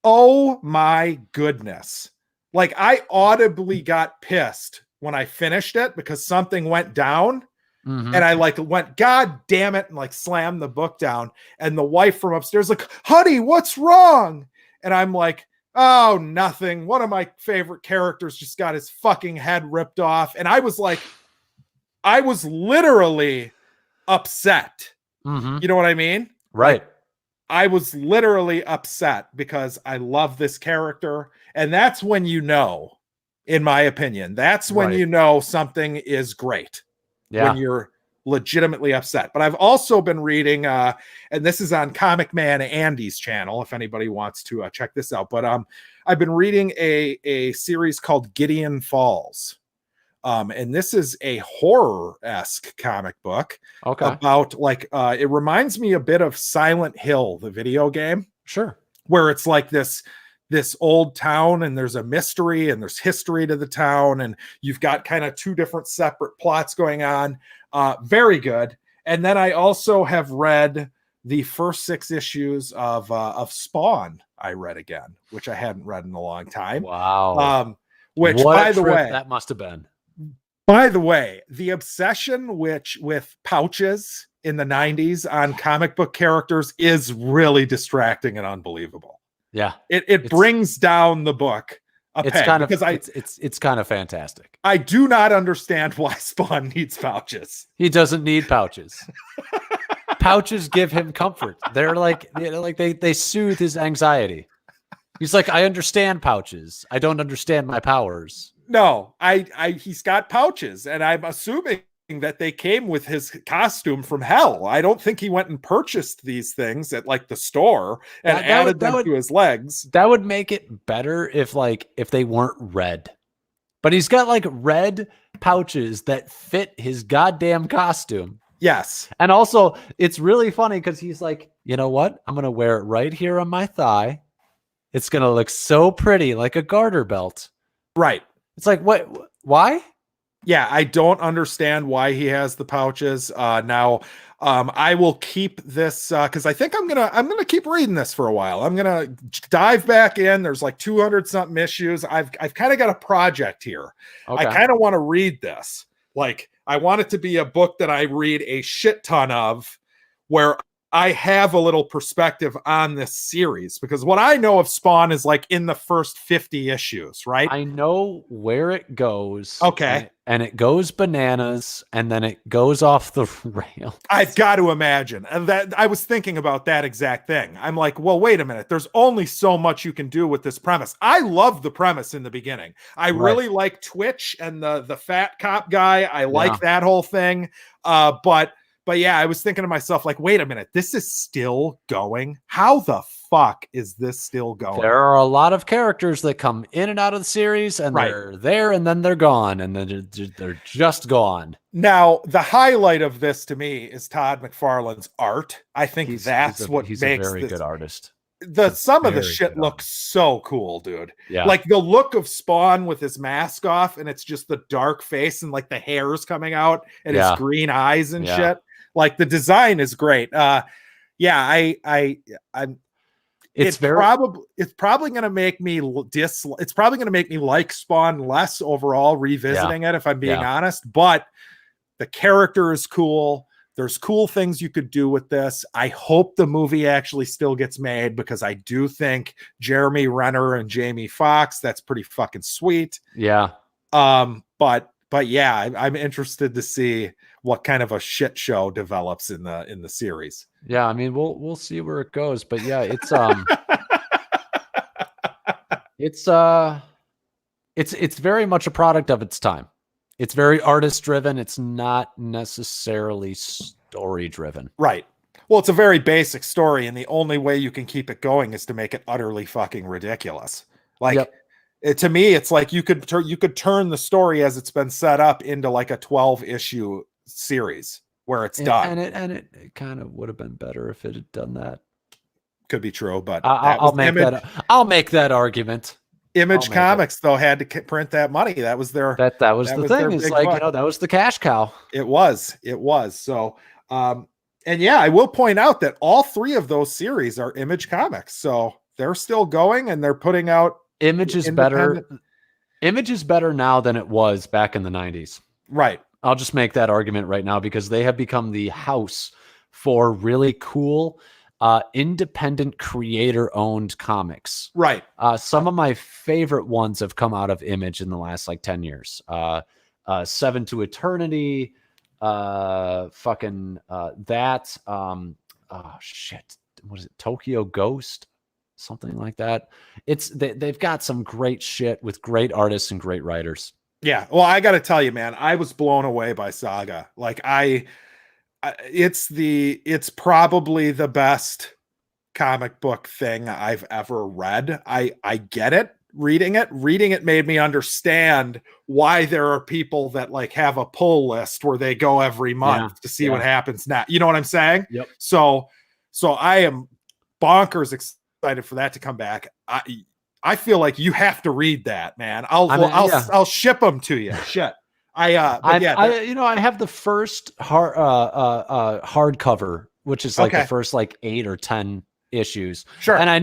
Oh my goodness. Like, I audibly got pissed when I finished it because something went down. And I went, God damn it, and slammed the book down. And the wife from upstairs honey, what's wrong? And I'm like, oh, nothing. One of my favorite characters just got his fucking head ripped off. And I was literally upset. You know what I mean? Right. I was literally upset because I love this character. And that's when in my opinion, that's when something is great. Yeah. When you're legitimately upset. But I've also been reading, and this is on Comic Man Andy's channel, if anybody wants to check this out. But I've been reading a series called Gideon Falls. And this is a horror-esque comic book about it reminds me a bit of Silent Hill, the video game. Sure. Where it's like this old town and there's a mystery and there's history to the town and you've got kind of two different separate plots going on. Very good. And then I also have read the first 6 issues of Spawn. I read again, which I hadn't read in a long time. Wow. Which, by the way, that must have been. By the way, the obsession with pouches in the 90s on comic book characters is really distracting and unbelievable. Yeah. It brings down the book a peg because it's kind of fantastic. I do not understand why Spawn needs pouches. He doesn't need pouches. Pouches give him comfort. They're like, they soothe his anxiety. He's like, I understand pouches. I don't understand my powers. No, he's got pouches, and I'm assuming that they came with his costume from hell. I don't think he went and purchased these things at like the store and added them to his legs. That would make it better if they weren't red. But he's got like red pouches that fit his goddamn costume. Yes. And also, it's really funny because he's like, you know what? I'm going to wear it right here on my thigh. It's going to look so pretty, like a garter belt. Right. It's like, what? Why? Yeah, I don't understand why he has the pouches. Now, I will keep this because I think I'm gonna keep reading this for a while. I'm gonna dive back in. There's like 200 something issues. I've kind of got a project here. Okay. I kind of want to read this. Like, I want it to be a book that I read a shit ton of, where I have a little perspective on this series, because what I know of Spawn is like in the first 50 issues, right? I know where it goes. Okay. And it goes bananas and then it goes off the rail. I've got to imagine. And that I was thinking about that exact thing. I'm like, well, wait a minute. There's only so much you can do with this premise. I love the premise in the beginning. I really like Twitch and the fat cop guy. I like that whole thing. But yeah, I was thinking to myself, like, wait a minute, this is still going? How the fuck is this still going? There are a lot of characters that come in and out of the series, and they're there, and then they're gone, and then they're just gone. Now, the highlight of this to me is Todd McFarlane's art. I think he's what makes a very good artist. Some of the shit looks so cool, dude. Yeah. Like the look of Spawn with his mask off, and it's just the dark face and like the hair's coming out and his green eyes and shit. Like the design is great. It's probably going to make me it's probably going to make me like Spawn less overall revisiting it, if I'm being honest, but the character is cool. There's cool things you could do with this. I hope the movie actually still gets made, because I do think Jeremy Renner and Jamie Foxx, that's pretty fucking sweet. Yeah. But yeah, I'm interested to see what kind of a shit show develops in the series. Yeah, I mean, we'll see where it goes, but yeah, it's very much a product of its time. It's very artist driven. It's not necessarily story driven. Right. Well, it's a very basic story, and the only way you can keep it going is to make it utterly fucking ridiculous. Like, to me, it's like you could turn the story as it's been set up into like a 12-issue series where it's done. And it kind of would have been better if it had done that. Could be true, but I'll make that argument. Image Comics though had to print that money. That was their that was the thing. It's like, that was the cash cow. It was. So and yeah, I will point out that all 3 of those series are Image Comics. So they're still going and they're putting out. Image is better now than it was back in the 90s. Right. I'll just make that argument right now, because they have become the house for really cool, independent creator-owned comics. Right. Some of my favorite ones have come out of Image in the last like 10 years. 7 to Eternity, what is it? Tokyo Ghost? Something like that. They've got some great shit with great artists and great writers. Yeah. Well, I got to tell you, man, I was blown away by Saga. Like I it's probably the best comic book thing I've ever read. I get it. Reading it made me understand why there are people that like have a pull list where they go every month to see what happens next. You know what I'm saying? Yep. So I am bonkers excited for that to come back. I feel like you have to read that, man. I'll ship them to you. Shit. I have the first hardcover, which is like the first like 8 or 10 issues. Sure. And I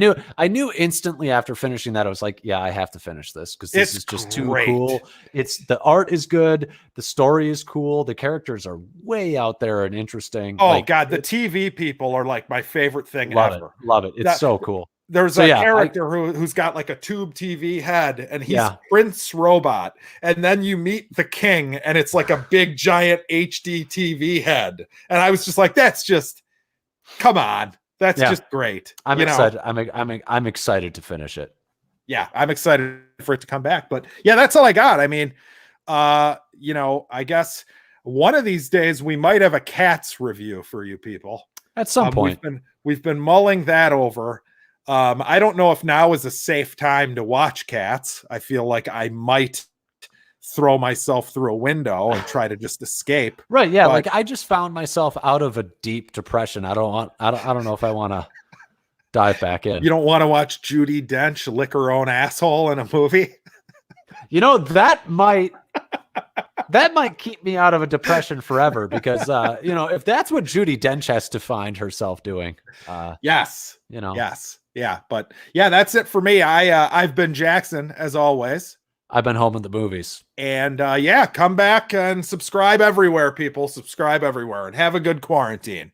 knew instantly after finishing that, I was like, yeah, I have to finish this because this is just too cool. The art is good. The story is cool. The characters are way out there and interesting. Oh God. The TV people are like my favorite thing ever. Love it. It's so cool. There's a character who's got like a tube TV head and he's Prince Robot. And then you meet the king and it's like a big giant HD TV head. And I was just like, that's just, come on. That's just great. I'm excited. I'm excited to finish it. Yeah, I'm excited for it to come back. But yeah, that's all I got. I mean, I guess one of these days we might have a Cats review for you people. At some point. We've been mulling that over. I don't know if now is a safe time to watch Cats. I feel like I might throw myself through a window and try to just escape. Right. Yeah. But, like I just found myself out of a deep depression. I don't know if I want to dive back in. You don't want to watch Judi Dench lick her own asshole in a movie? That might keep me out of a depression forever because, if that's what Judi Dench has to find herself doing. Yes. Yes. Yeah. But yeah, that's it for me. I've been Jackson as always. I've been home in the movies. And come back and subscribe everywhere, people. Subscribe everywhere and have a good quarantine.